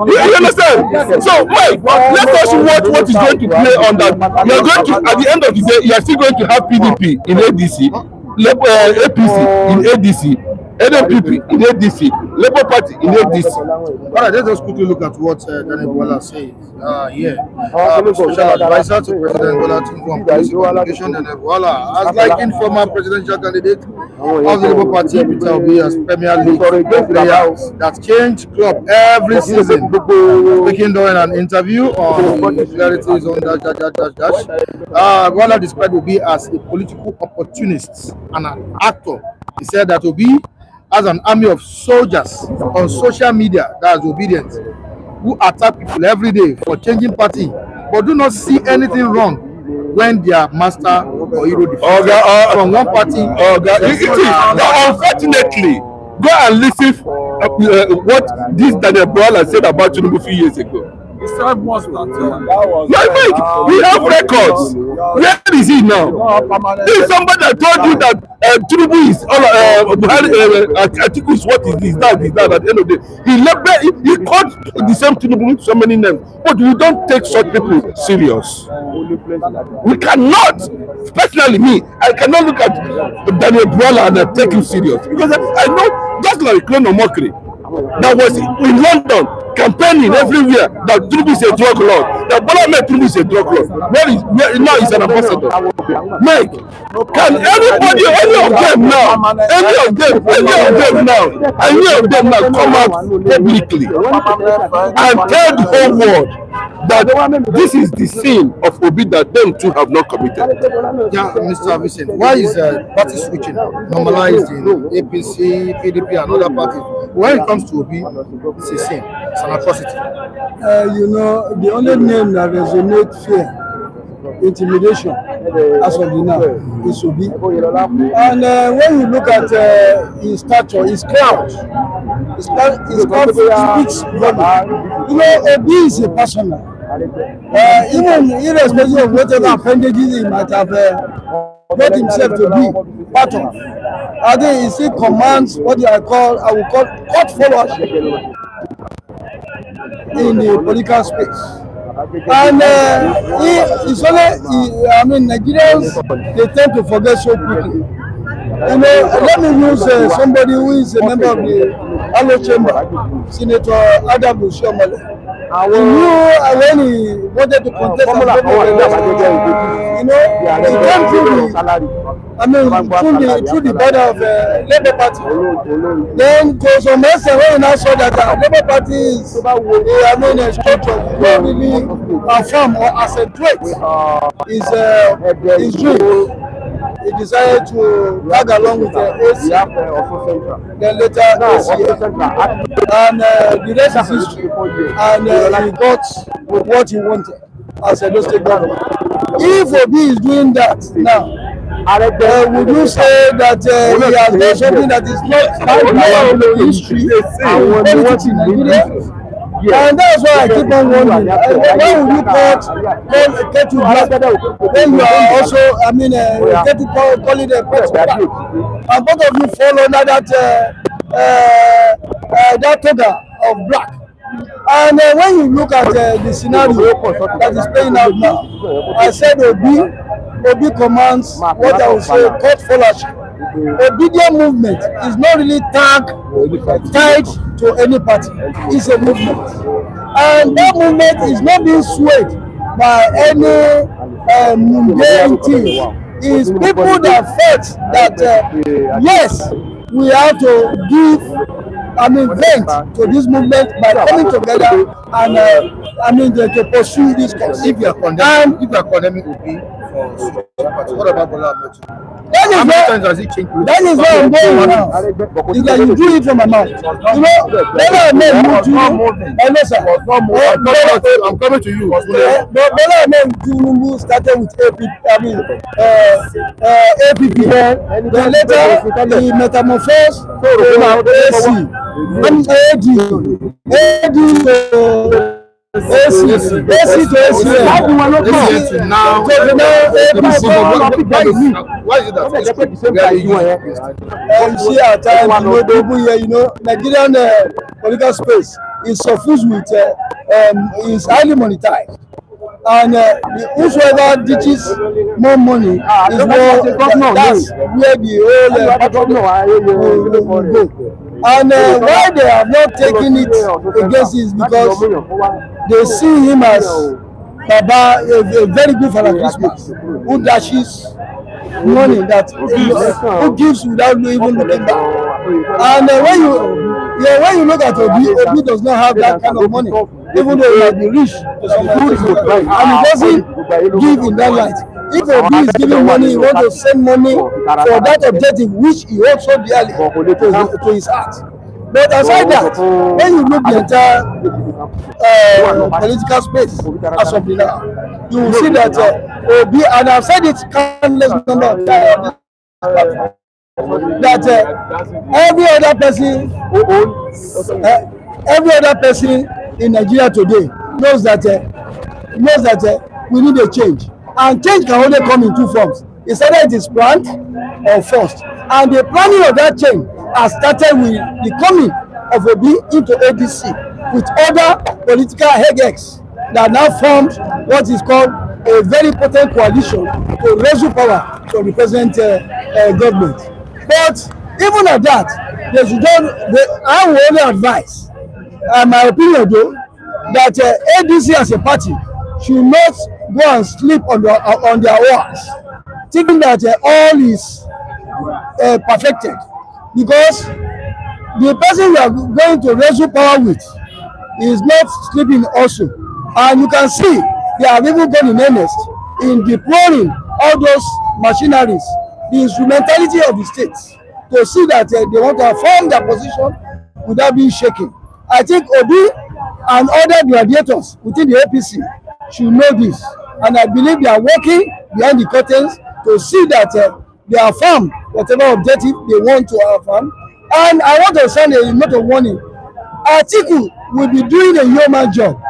[SPEAKER 4] You understand? So, wait, let us watch what is going to play on that. You are going to, at the end of the day, you are still going to have PDP in ADC, APC in ADC, NPP in ADC, Labour Party in ADC.
[SPEAKER 3] All right, let's just quickly look at what Daniel Buala says. Special advisor to President Bola Tinubu on policy communication, Daniel Buala, as likened former presidential candidate of the Labour Party, Peter Obi, as Premier League player that changed club every season. Speaking during an interview on regularities on dash. Buala described Obi as a political opportunist and an actor. He said that Obi has an army of soldiers on social media, that's Obidient, who attack people every day for changing party, but do not see anything wrong when their master or hero defects from one party.
[SPEAKER 4] Unfortunately, go and listen what this Daniel Buala said about Tinubu a few years ago.
[SPEAKER 1] He said once that
[SPEAKER 4] we have records. Where is he now? There is somebody that told you that Tinubu is Atiku is what is that. At the end of the day, he called the same Tinubu so many names, but we don't take such people serious. We cannot. Personally, me, I cannot look at Daniel Buala and take him serious because I know just like claim no mockery.
[SPEAKER 6] that was in London campaigning everywhere that Tinubu is a drug lord, that Bola Tinubu is a drug lord. Where now he's an ambassador. Mike, can anybody, any of them now come out publicly and tell the whole world that this is the sin of Obi that them too have not committed?
[SPEAKER 3] Yeah, Mr. Vincent, why is party switching normalized in APC, PDP, and other parties? When it comes to Obi, it's a sin, it's an atrocity.
[SPEAKER 5] You know, the only name that resonates fear, intimidation, as of now, is Obi. And when you look at his stature, his clout, his clout speaks volume. You know, Obi is a persona. Even irrespective of whatever appendages he might have made himself to be part of, I think he still commands what I will call court followership in the political space. And Nigerians, they tend to forget so quickly. You know, let me use somebody who is a member of the Allo Chamber, Senator Adam Oshiomhole. He knew when he wanted to contest, he came through the border of Labour Party. Then, to some extent, when he now saw that Labour Party is, structure, not really affirm or accentuate his dream. He decided to tag along with AC, then later ACF, and the rest is history. And he got what he wanted as a state government. If Obi is doing that now, would you say that he has done something that is not in history and politics in Nigeria? Yeah. And that's why I keep on wondering, why would you call Ketu black when you are also, Ketu call it a pet black, and both of you fall under that toga of black. And when you look at the scenario that is playing out now, I said Obi commands what I would say court followership. Obidient Movement is not really tied to any party. It's a movement, and that movement is not being swayed by any mundane things. It's people that felt that yes, we have to give vent to this movement by coming together and to pursue this cause. If you are condemning Obi for what about Bola? That is why I'm going now. It's like you do it from my mouth. You know, Bola Ahmed I'm coming to you. Bola Ahmed started with APP. Then later he metamorphosed to AD AC to ACN. Now, why is it that you see at times, people here, Nigerian political space is suffused with, is highly monetized. And whosoever ditches more money is that's where the whole will go. And why they have not taken it against is because they see him as Baba, a very good Father Christmas, who dashes money that who gives without even looking back. And when you look at Obi does not have that kind of money, even though he might be rich to some and he doesn't give in that light. If Obi is giving money, he wants to send money for that objective which he holds so dearly to his heart. But aside that, when you look the entire political space as of now, you will see that Obi, and I've said it countless number of times, that every other person in Nigeria today knows that we need a change, and change can only come in two forms. It's either it is planned or forced, and the planning of that change has started with the coming of Obi into ADC with other political headaches that now formed what is called a very potent coalition to wrestle power from the present government. But Even at that, they should don't. I will only advise, my opinion though, that ADC as a party should not go and sleep on their works, thinking that all is perfected, because the person you are going to wrestle power with is not sleeping also, and you can see they have even gone in earnest in deploying all those machineries, the instrumentality of the states, to see that they want to affirm their position without being shaken. I think Obi and other gladiators within the APC should know this, and I believe they are working behind the curtains to see that they affirm whatever objective they want to affirm. And I want to send a note of warning. Atiku will be doing a yeoman job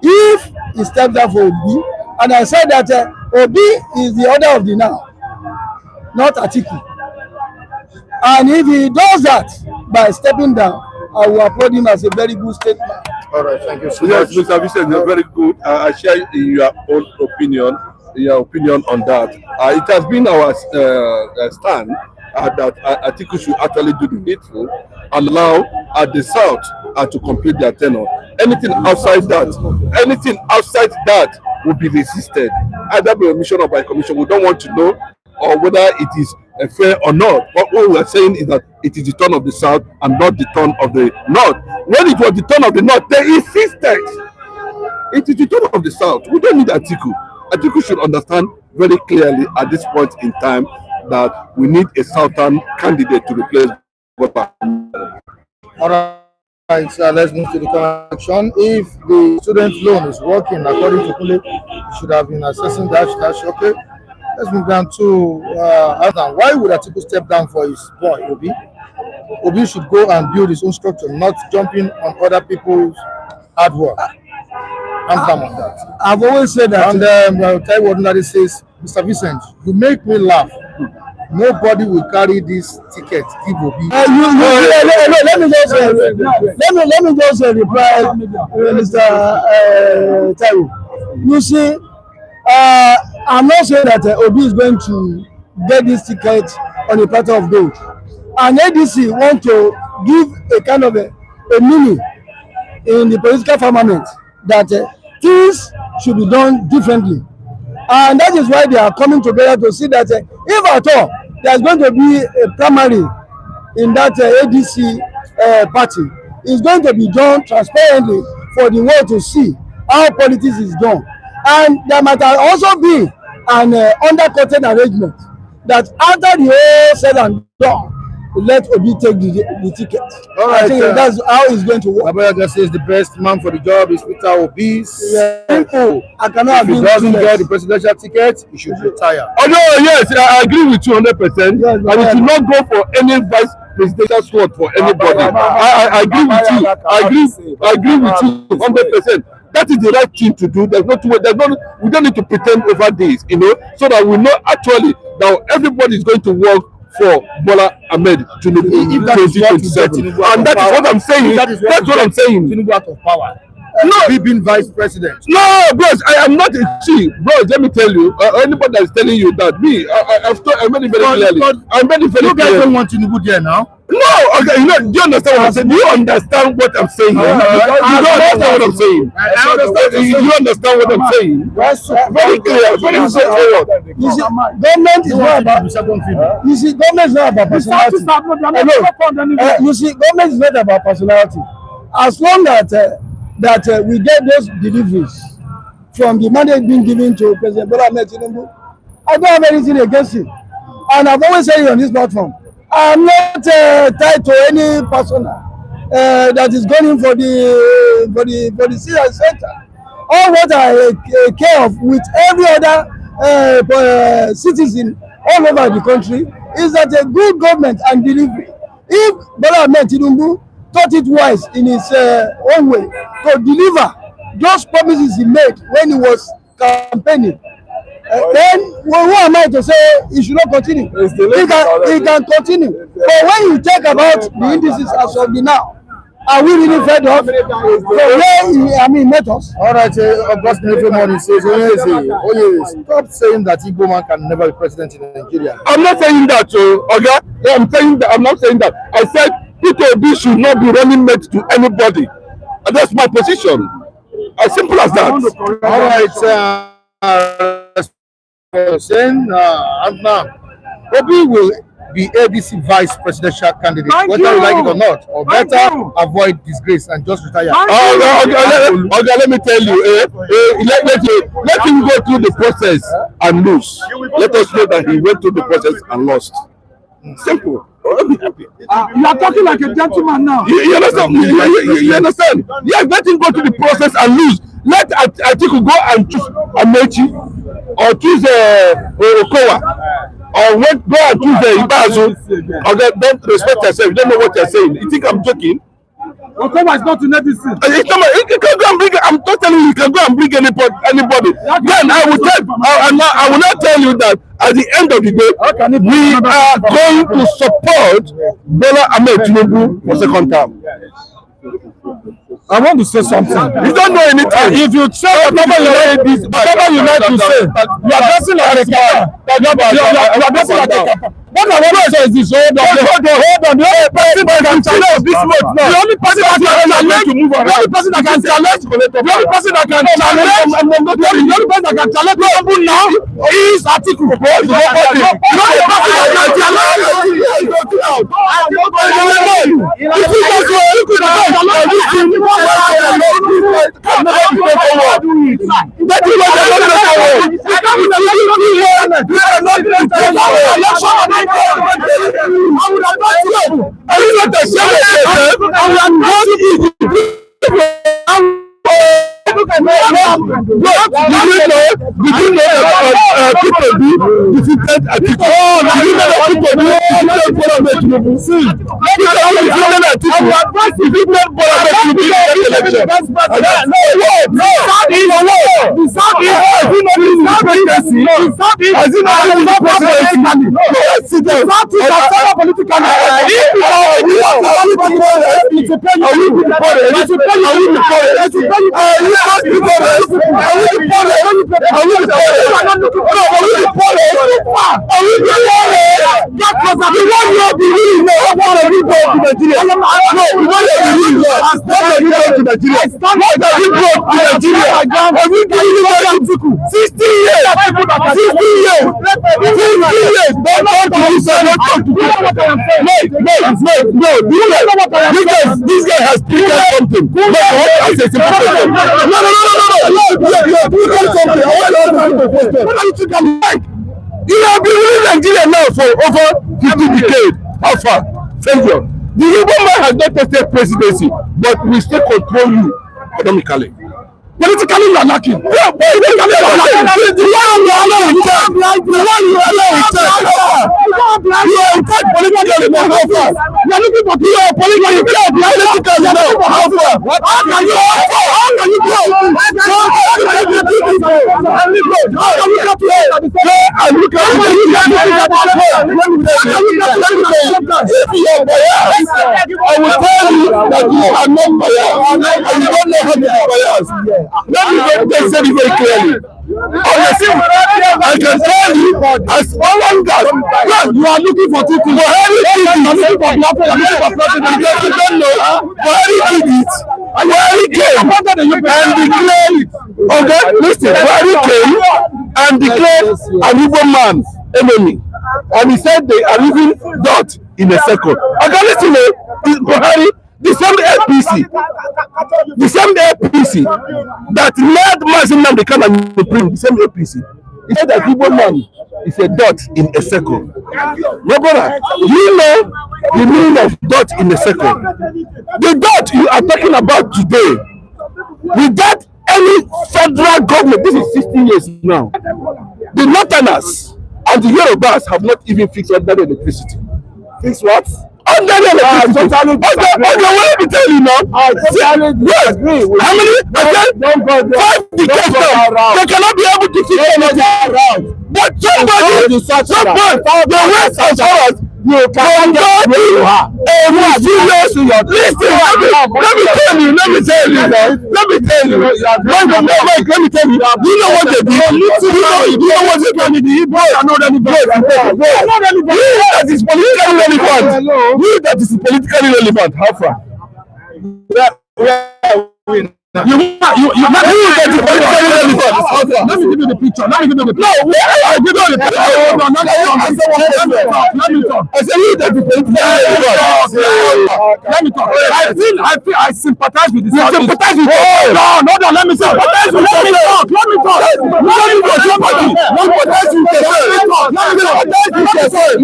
[SPEAKER 5] if he steps down for Obi, and I said that Obi is the order of the now, not Atiku. And if he does that by stepping down, I will applaud him as a very good statement.
[SPEAKER 3] All right, thank you so
[SPEAKER 4] Yes,
[SPEAKER 3] much.
[SPEAKER 4] Mr. Vincent, you're very good. I share your own opinion, on that. It has been our stand that Atiku should actually do the needful, allow the South to complete their tenure. Anything outside that will be resisted, either by omission or by commission. We don't want to know or whether it is fair or not. What we are saying is that it is the turn of the South and not the turn of the North. When it was the turn of the North, they insisted it is the turn of the South. We don't need Atiku. Atiku should understand very clearly at this point in time that we need a Southern candidate to replace Bola.
[SPEAKER 3] All right, so let's move to the connection. If the student loan is working according to Kule, you should have been assessing that. Okay. Let's move down to Adam. Why would Atiku step down for his boy, Obi? Obi should go and build his own structure, not jumping on other people's hard work. I'm firm on that.
[SPEAKER 5] I've always said that.
[SPEAKER 3] And I'll tell you what Nadi says, Mr. Vincent, you make me laugh. Nobody will carry this ticket. Give Obi.
[SPEAKER 5] Let me just reply, Mr. Taiwo. You see, I'm not saying that Obi is going to get this ticket on a platter of gold. And ADC want to give a kind of a meaning in the political firmament that things should be done differently. And that is why they are coming together to see that if at all there is going to be a primary in that ADC party, it's going to be done transparently for the world to see how politics is done. And there might also be an undercutting arrangement that after the whole said and done, let Obi take the ticket.
[SPEAKER 3] All right,
[SPEAKER 5] I think that's how it's going to work.
[SPEAKER 3] Abayaga says the best man for the job is Peter Obi. Simple.
[SPEAKER 5] I cannot
[SPEAKER 3] If he doesn't get the presidential ticket, he should retire.
[SPEAKER 4] Oh no, yes, I agree with you 100%.
[SPEAKER 5] Yes,
[SPEAKER 4] and it should not go for any vice presidential sword for anybody. I agree with you. I agree with you 100%. That is the right thing to do. We don't need to pretend over this, so that we know actually that everybody is going to work for Bola Ahmed to the 2027. And that is what I'm saying. That's what I'm saying.
[SPEAKER 3] Tinubu out of power.
[SPEAKER 4] No,
[SPEAKER 3] He being vice president.
[SPEAKER 4] no, bros, I am not a chief. Bros, let me tell you, anybody that is telling you that, I made it very clearly. I made it very
[SPEAKER 3] You guys
[SPEAKER 4] clearly.
[SPEAKER 3] don't want Tinubu there now.
[SPEAKER 4] No, okay, do you understand what I'm saying? Do you understand what I'm saying? You don't understand what I'm saying.
[SPEAKER 3] I understand.
[SPEAKER 4] You understand what I'm saying? Very clear, very straightforward.
[SPEAKER 5] You see, government is not about. You see, government is not about personality. You see, government is not about personality. As long as that we get those deliveries from the mandate being given to President Bola Ahmed Tinubu, I don't have anything against it. And I've always said it on this platform. I'm not tied to any persona that is going for the center. All what I care of with every other citizen all over the country is that a good government and delivery. If Bola Ahmed Tinubu thought it wise in his own way to deliver those promises he made when he was campaigning, then who am I to say he should not continue? He can continue. But when you talk about the indices as of the now, Are we really fed up? From where he met us?
[SPEAKER 3] All right, August every morning says, stop saying that Igbo man can never be president in Nigeria.
[SPEAKER 7] I'm not saying that, okay? I'm saying that. I'm not saying that. I said Peter Obi should not be running mate to anybody. And that's my position. As simple as that.
[SPEAKER 3] All right, saying now Obi will be ABC vice presidential candidate, whether you like it or not, or better avoid disgrace and just retire.
[SPEAKER 7] Okay, let me tell you, let him go through the process and lose. Let us know that he went through the process and lost. Simple. I'll be happy.
[SPEAKER 5] You are talking like a gentleman now.
[SPEAKER 7] You understand? You understand? Yes, let him go through the process and lose. Let Atiku go and choose Amechi or choose Okowa. Or go and choose Ibazu. Okay, don't respect yourself. You don't know what you're saying. You think I'm joking?
[SPEAKER 5] Okowa is not in ADC.
[SPEAKER 7] You can go and bring. I'm telling you, you can go and bring anybody. Then I will not tell you that at the end of the day, we are going to support Bola Ahmed Tinubu for second term.
[SPEAKER 1] I want to say something.
[SPEAKER 7] You don't know anything.
[SPEAKER 1] If you say whatever you like to say, you are dressing like a car. You are dressing like a car. What I want to say is this: hold on. The only person that can challenge this vote now. The only person that can challenge. The only person that can challenge. The only person that can challenge. The only person that can challenge Tinubu now is Atiku. The only person that can challenge.
[SPEAKER 7] Did you know that Peter Obi defeated Atiku? Did you know that Peter Obi defeated Bola Ahmed Tinubu? See, Peter Obi defeated Atiku. Defeated Bola Ahmed Tinubu in the election. No. The South is has he not been in the presidency? Has he not been in the presidency? Yes, it is. That is a former political This guy has triggered something. You have been ruling Nigeria now for over 50 decades. How far? Failure. The Igbo man has not tested presidency, but we still control you economically. Politically, you are lacking. Yeah, politically, you are lacking. The one you are alone with them. The one you are alone with them. You are in fact politically, but how far? You are looking for you are politically, now. How far? How can you grow? How can you grow? If you are biased, I will tell you that you are not biased. And you don't know how to be biased. Let me say it very clearly. Honestly, I can tell you, as one guy, you are looking for two things. Buhari did it. You don't know. Buhari did it. Buhari came and declared. Okay, listen. Buhari came and declared an Igbo man enemy, and he said they are leaving dot in a second. Okay, listen. Buhari. The same APC that led Mazin Namdekan and the same APC. He said that Igbo man is a dot in a second. My brother, you know the meaning of dot in a second. The dot you are talking about today, without any federal government, this is 60 years now. The Northerners and the Yorubas have not even fixed ordinary electricity. Fix what? Ordinary electricity. Okay, let me tell you now. Yes. How many? 5 decades now. They cannot be able to fix anything. But somebody, the West as far as you can
[SPEAKER 2] serious. Listen, let me tell you. Let me tell you. You know what they do? You know what they do? That is politically relevant. You that is politically relevant. How far? Let me give you the picture. Let me give you the picture. No, I give you the picture. Let me talk. I said you that is politically relevant. Let me talk. I sympathize with this. You sympathize with all. No, let me talk. Let me talk. Let me talk. Let me sympathize with yourself.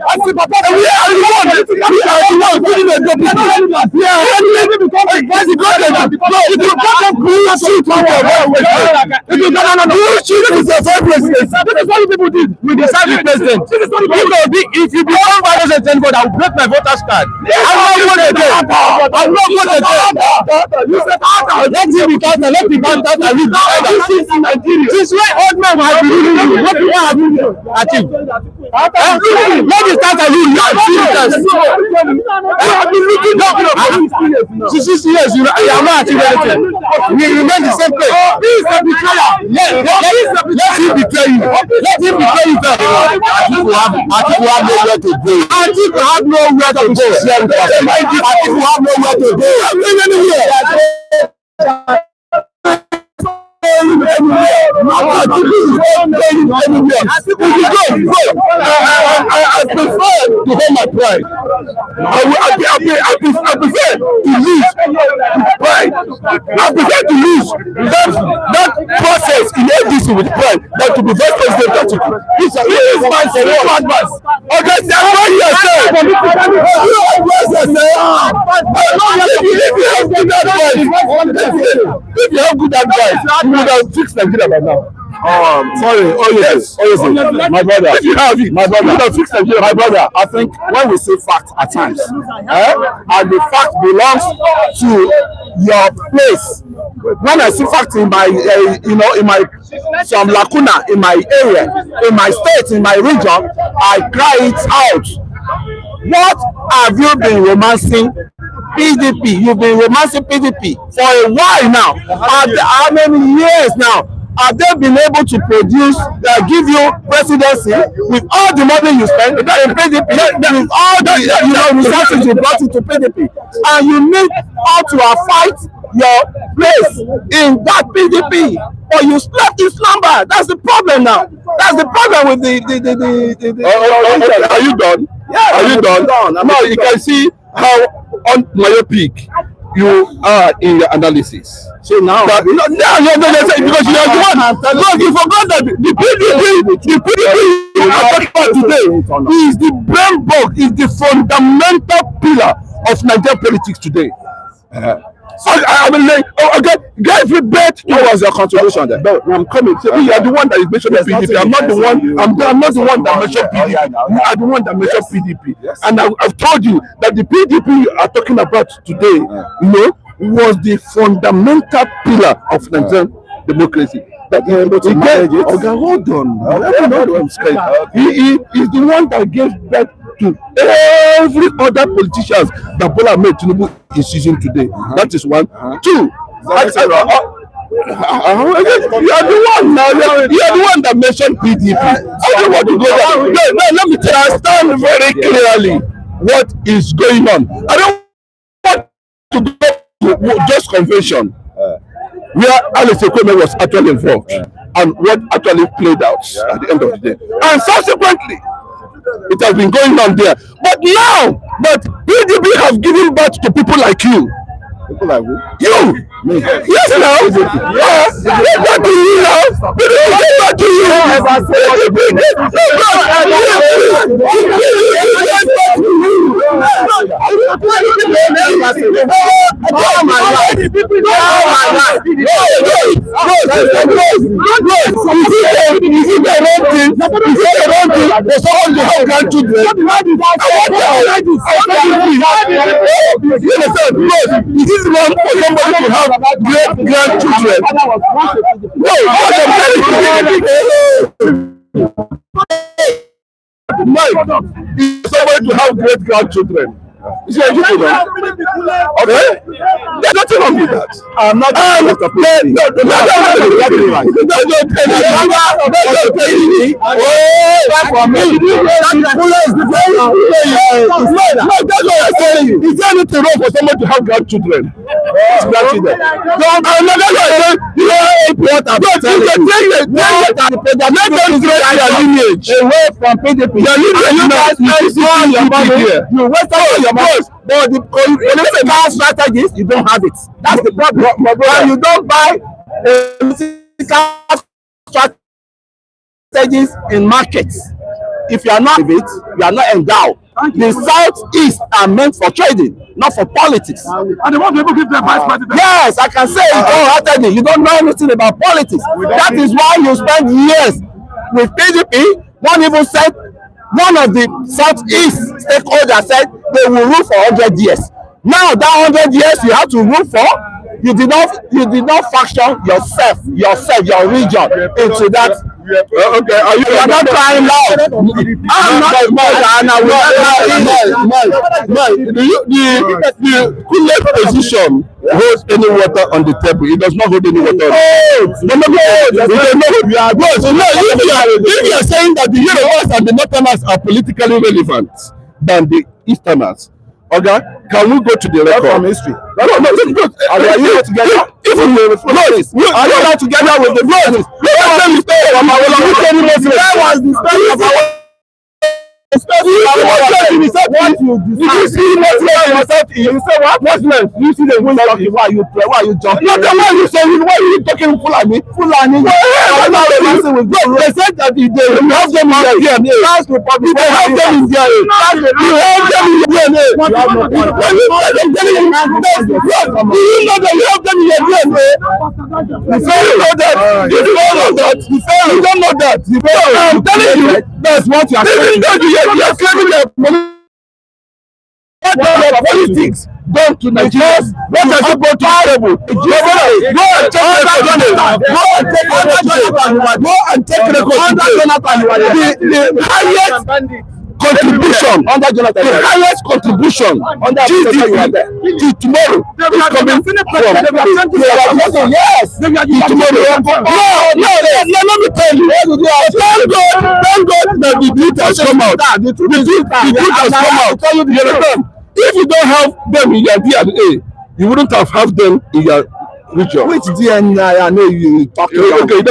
[SPEAKER 2] I sympathize. We are the one putting a if you got them bullshit, this is the first president. This is what people did. We decided president. If you become vice president, I will break my voter's card. I'm not voting again. You said let him be counted. Let the man count and read. Since when old men have been ruling you, what do you have achieved? Let the start and read. I have been looking up. 60 years, you are not achieving anything. We remain the same place. He is a betrayer. Let him betray you. Let him betray you. Atiku have nowhere to go. Atiku have nowhere to go. Atiku have nowhere to go. I prefer to hold my pride. I prefer to lose pride. I prefer to lose that process in ADC with pride than to be vice president. This is my spiritual advice. Okay, that's what you say. You advise yourself. If you have good advice, you would have fixed Nigeria by now. Sorry. Yes. My brother. If you have it, my brother. You would have fixed Nigeria. My brother. I think when we say fact at times, and the fact belongs to your place. When I see fact in my, in my some lacuna in my area, in my state, in my region, I cry it out. What have you been romancing? PDP. You've been romancing PDP for a while now. How many years now? Have they been able to produce, give you presidency with all the money you spend in PDP, with all the resources you brought into PDP, and you need how to fight your place in that PDP, or you slept in slumber? That's the problem now. That's the problem with the Are you done? Yeah. Are you done? Now you can see how myopic you are in your analysis. So now, because you are the one. Look, you forgot that the PDP you are talking about today is the brain bug, is the fundamental pillar of Nigerian politics today. So I mean, okay, guys, we bet towards your contribution there. No, I'm coming. So you are the one that is mentioning PDP. I'm not the one. I'm not the one that mentioned PDP. You are the one that mentioned PDP. And I've told you that the PDP you are talking about today, was the fundamental pillar of Nigerian democracy. That okay, hold on. He is the one that gave birth to every other politicians that Bola Ahmed Tinubu is using today. That is one. Two. You are the one now. You are the one that mentioned PDP. I don't want to go there. No, let me tell you. I stand very clearly what is going on. I don't want to go to just convention where Alice Ekweme was actually involved and what actually played out at the end of the day. And subsequently, it has been going on there. But now that PDP have given birth to people like you. People like who? You! Me. Yes, now! Yes! What do you now? PDP give birth to you! Oh my God! Oh my God! Is it the wrong thing? Is it the wrong thing? For someone to have grandchildren? You understand? Is it wrong for somebody to have great grandchildren? No, what I'm telling you. Mike,
[SPEAKER 4] going to have great grandchildren. Is it educated? Okay? There's nothing wrong with that. I'm not no, is there anything wrong for someone to have grandchildren? Grandchildren. But the political strategies, you don't have it. That's the problem. And you don't buy political strategies in markets. If you are not with it, you are not endowed. The Southeast are meant for trading, not for politics. And they want people to give their vice president. Yes, I can say it wholeheartedly. You don't know anything about politics. That is why you spend years with PDP. One even said, one of the Southeast stakeholders said they will rule for 100 years. Now that 100 years you have to rule for, you did not faction yourself, your region into that. Okay, are you not crying loud? I'm not and I will the Kule position holds any water on the table. It does not hold any water. If you are saying that the Yorubas and the Northerners are politically relevant than the Easterners, okay, can we go to the record? From history. No, are you not together? Even the Florists, are you not together with the Florists? Did you see Muslims? You see the wind of why you jump? Not the one you say, why are you talking Fulani? They said that they have them in their DNA. They have them in their DNA. You have them in your DNA. Do you know that you have them in your DNA? You don't know that. You don't know that. I'm telling you, that's what you are saying. You are claiming that politics done to Nigeria. What has it brought to the table? Go and take record. The highest contribution under Jonathan, the highest contribution under till tomorrow is coming from yes tomorrow. No, let me tell you, thank God that the truth has come out. The truth has come out. If you don't have them in your DNA, you wouldn't have them in your region. Which DNA I know you talking about? Okay, you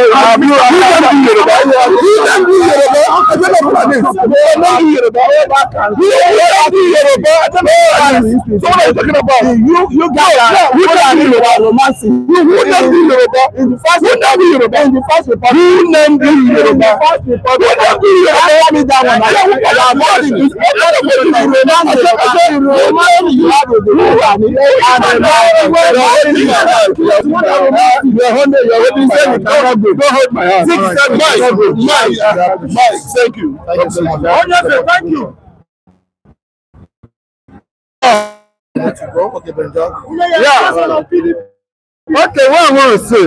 [SPEAKER 4] are holding saying don't hold my hand. Mike, thank you. Thank you so much. Thank you. Yeah. Okay, what I want to say,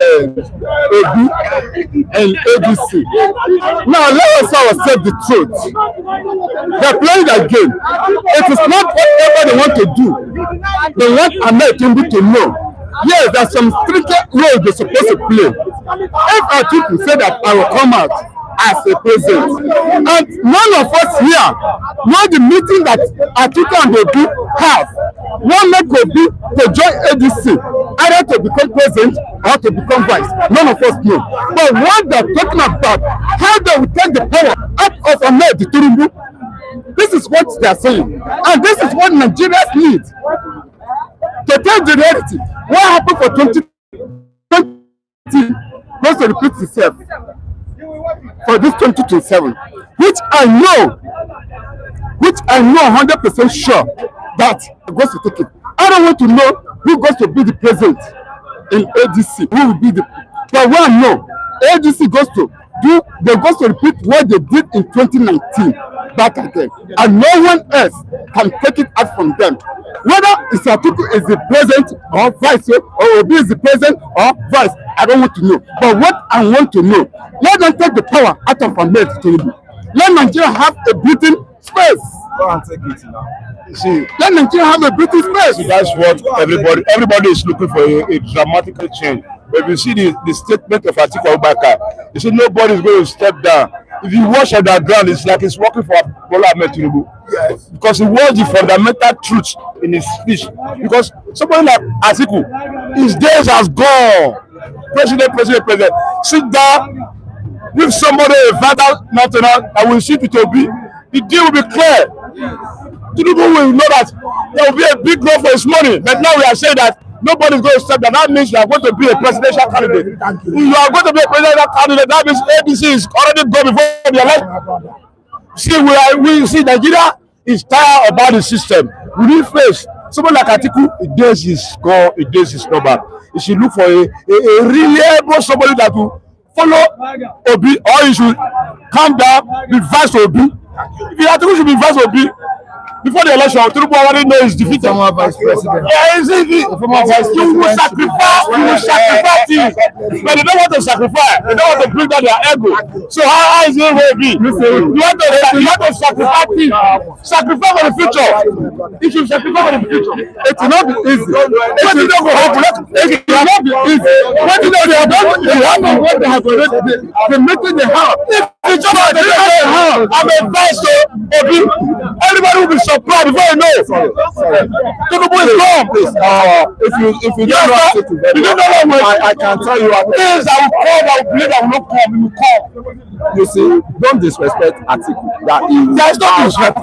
[SPEAKER 4] Obi and ABC. Now let us ourselves the truth. They're playing that game. It is not whatever they want to do. They want American to know. Yes, there's some stringent role they're supposed to play. If Atiku said that I will come out as a president, and none of us here know the meeting that Atiku and Obi have, one make Obi to join ADC, either to become president or to become vice. None of us know. But what they're talking about, how they will take the power out of Ahmed Tinubu, this is what they're saying. And this is what Nigerians need. To tell the reality, what happened for 2020 goes to repeat itself for this 2027, which I know 100% sure that goes to take it. I don't want to know who goes to be the president in ADC, who will be the, but what I know, ADC goes to do, they go to repeat what they did in 2019 back again, and no one else can take it out from them. Whether Atiku is the president or vice, or Obi is the president or vice, I don't want to know. But what I want to know, let them take the power out of Ahmed Tinubu. Let Nigeria have a breathing
[SPEAKER 7] space.
[SPEAKER 2] Go and take it now.
[SPEAKER 7] See, let Nigeria have a breathing space. That's what everybody is looking for, a dramatic change. But if you see the statement of Atiku Abubakar, he said nobody is going to step down. If you watch underground, it's like he's working for Ahmed Tinubu. Yes. Because he was the fundamental truth in his speech. Because somebody like Atiku, his days has gone. President. Sit down with somebody, a father, nothing else, and we'll see Peter Obi. The deal will be clear. Tinubu will know that there will be a big growth for his money. But now we are saying that nobody is going to step down. That means you are going to be a presidential candidate. If you are going to be a presidential candidate, that means ABC is already gone before the election. See, we see Nigeria is tired about the system. We need face someone like Atiku. A days is gone, a days is not back. You should look for a reliable somebody that will follow Obi, or you should calm down, be vice Obi. If you Atiku should be vice Obi. Before the election, Tinubu already know he's defeated.
[SPEAKER 2] Former vice president.
[SPEAKER 7] Yeah, you will sacrifice things. But they don't want to sacrifice. They don't want to bring down their ego. So how is it going to be? You want to sacrifice things. Sacrifice for the future. If you sacrifice for the future, it will not be easy. It will not happen. It will not be easy. What you know they have done, they happen what they have already. They're making the house. If you don't have I'm a vice Obi. Everybody will be surprised before you know. Sorry. Tinubu is gone. Please. If you don't know, I can tell you. Things I will come, I will believe I will not come. You will come. You see, don't disrespect Atiku. There's no disrespect.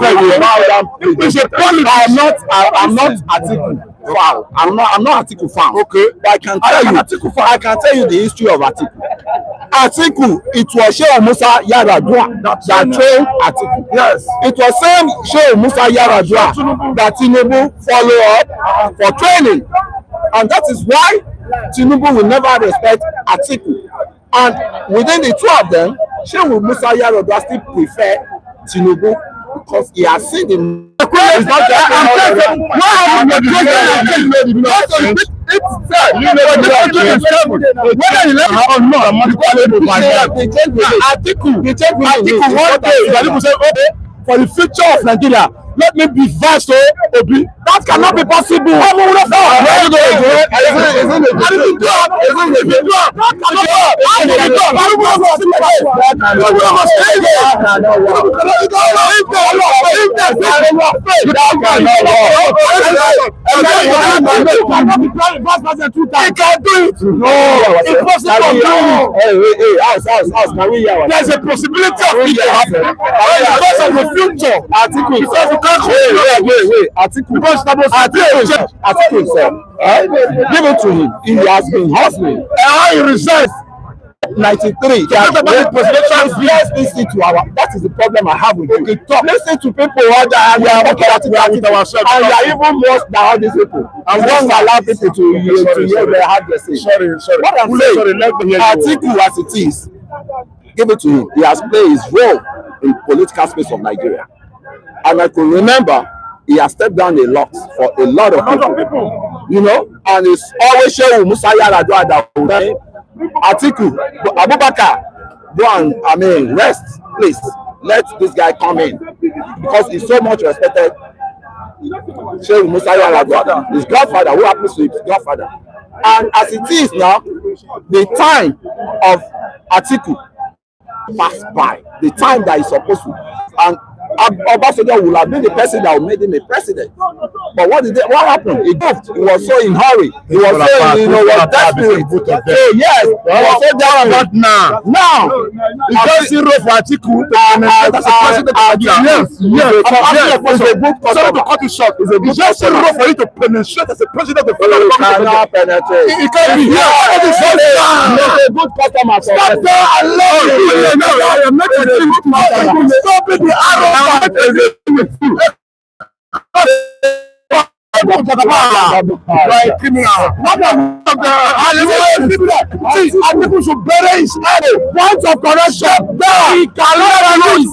[SPEAKER 7] I'm not Atiku. Wow, I'm not Atiku fan. Okay, but I can tell you the history of Atiku. Atiku, it was Shehu Musa Yar'Adua that trained Atiku. Yes, it was same Shehu Musa Yar'Adua that Tinubu follow up for training, and that is why Tinubu will never respect Atiku. And within the two of them, Shehu Musa Yar'Adua still prefer Tinubu because he has seen the. It's not just for the future of Nigeria. Let me be vice Obi. That cannot be possible. There's a possibility of it happening because of the future. Wait. Atiku himself. Give it to him. He has been hustling. He resigns. 93. Listen to that is the problem I have with you. Listen to people who are with ourselves, and you are even worse than all these people. And won't allow people to hear their heart they say. Sorry. What I'm saying, Atiku as it is, give it to him. He has played his role in political space of Nigeria. And I can remember he has stepped down a lot for a lot of people. You know, and it's always Shehu Musa Yar'Adua that will say, Atiku Abubakar, go and rest, please. Let this guy come in because he's so much respected. Shehu Musa Yar'Adua, his godfather, who happens to be his godfather. And as it is now, the time of Atiku passed by, the time that he's supposed to, and Obasanjo will have been the person that will make him a president. But what happened? He moved. He was so in hurry. He was so was desperate. So yes, he was so desperate. Now, he just see road for Atiku as a president of Nigeria. Yes. It's a good customer. To cut it short, it's just see road for you to penetrate as a president of the federal government. It can't be. He's a good customer. Stop there and love you. I am not a good customer. Stop it, the arrow. People should bury his head. Points of correction. He cannot lose.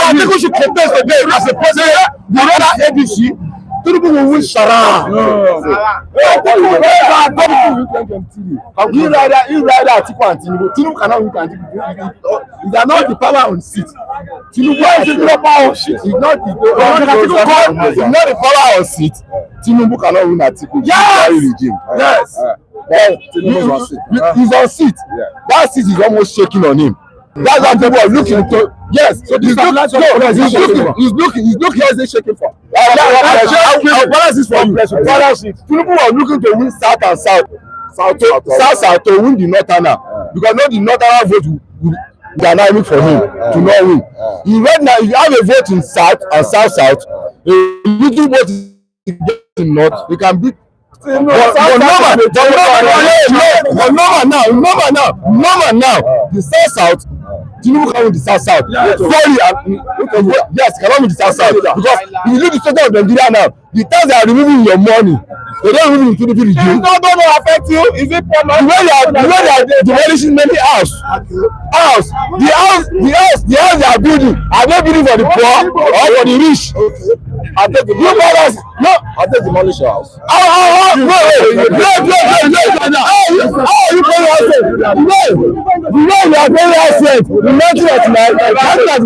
[SPEAKER 7] Atiku should contest again as a president. The other ABC.
[SPEAKER 2] Tinubu will win Shara. You rather Atiku and Tinubu. Tinubu cannot win Atiku. They are not the power on seat. Tinubu is the power on seat. It's not the power on seat. Tinubu cannot win Atiku. Yes. He's on seat. That seat is almost shaking on him. That's what people are looking to. Yes. So he's looking. Here's the shaking for. I'll balance this for you. Balance it. Tinubu are looking to win South and South to win the Northerner because not the Northerner vote they are now aiming for him to not win. Right now, if you have a vote in South and South, a little vote in North, you can beat. But normal now, the South, Tinubu can win the South. Sorry, yes, cannot win the South because if you look at the state of Nigeria now, the times they are removing your money, they don't remove it to the village. It's not going to affect you. Is it permanent? The way they are demolishing many houses. The house they are building. Are they building for the poor or for the rich? I take the balance. No, I take demolish your house. How you pay your rent? The way you are paying your rent in 1999,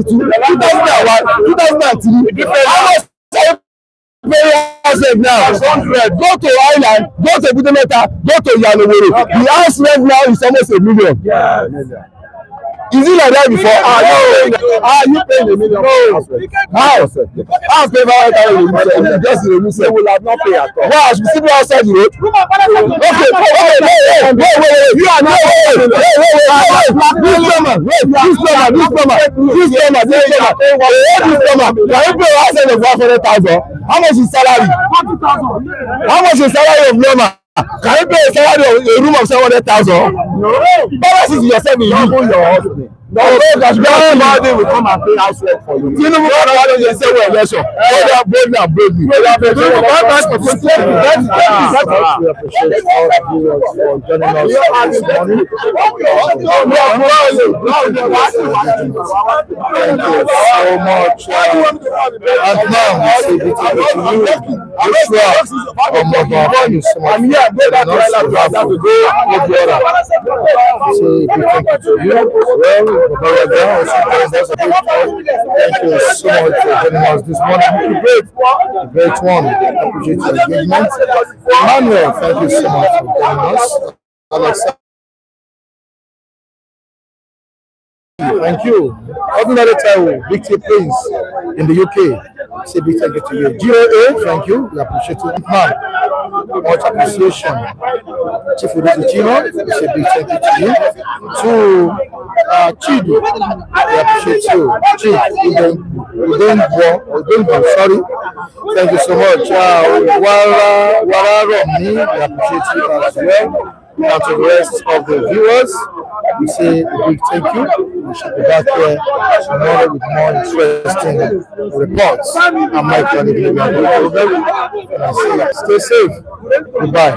[SPEAKER 2] 2002, 2001, 2003. How much pay now? 100. Go to Island, go to Butemeta, go to Yanowere. The house rent now is almost $1 million. Yeah. Is it like that before? You paying $1 million? No. How? How pay $500,000? Just the remove. They will have not pay at all. Wow, you see me outside the road? Okay. Wait. You are not. This plumber. Can you pay outside of 500,000? How much is salary? 40,000. How much is salary of plumber? Can you pay a salary of a room of 700,000? No. Balance it yourself in your hospital. No, nobody will come and pay house rent for you. Tinubu can't do the same way election. They are boldly. We appreciate all the viewers for joining us this morning. Thank you so much. And now we say good evening to you. Thank you so much. Say big thank you to you. Thank you so much for joining us this morning. The great one. I appreciate your engagement. Emmanuel, thank you so much for joining us. Alex, thank you. Ordinary Taiwo, Big T Prince in the UK. Say big thank you to you. GOA, thank you. We appreciate you. Man, much appreciation. Chief Udizi Chino, say big thank you to you. To Chidu, we appreciate you. Chief, sorry. Thank you so much. Wara Romney, we appreciate you as well. And to the rest of the viewers, we say a big thank you. We should be back here tomorrow with more interesting reports. I'm Mike Randy, and I say stay safe. Goodbye.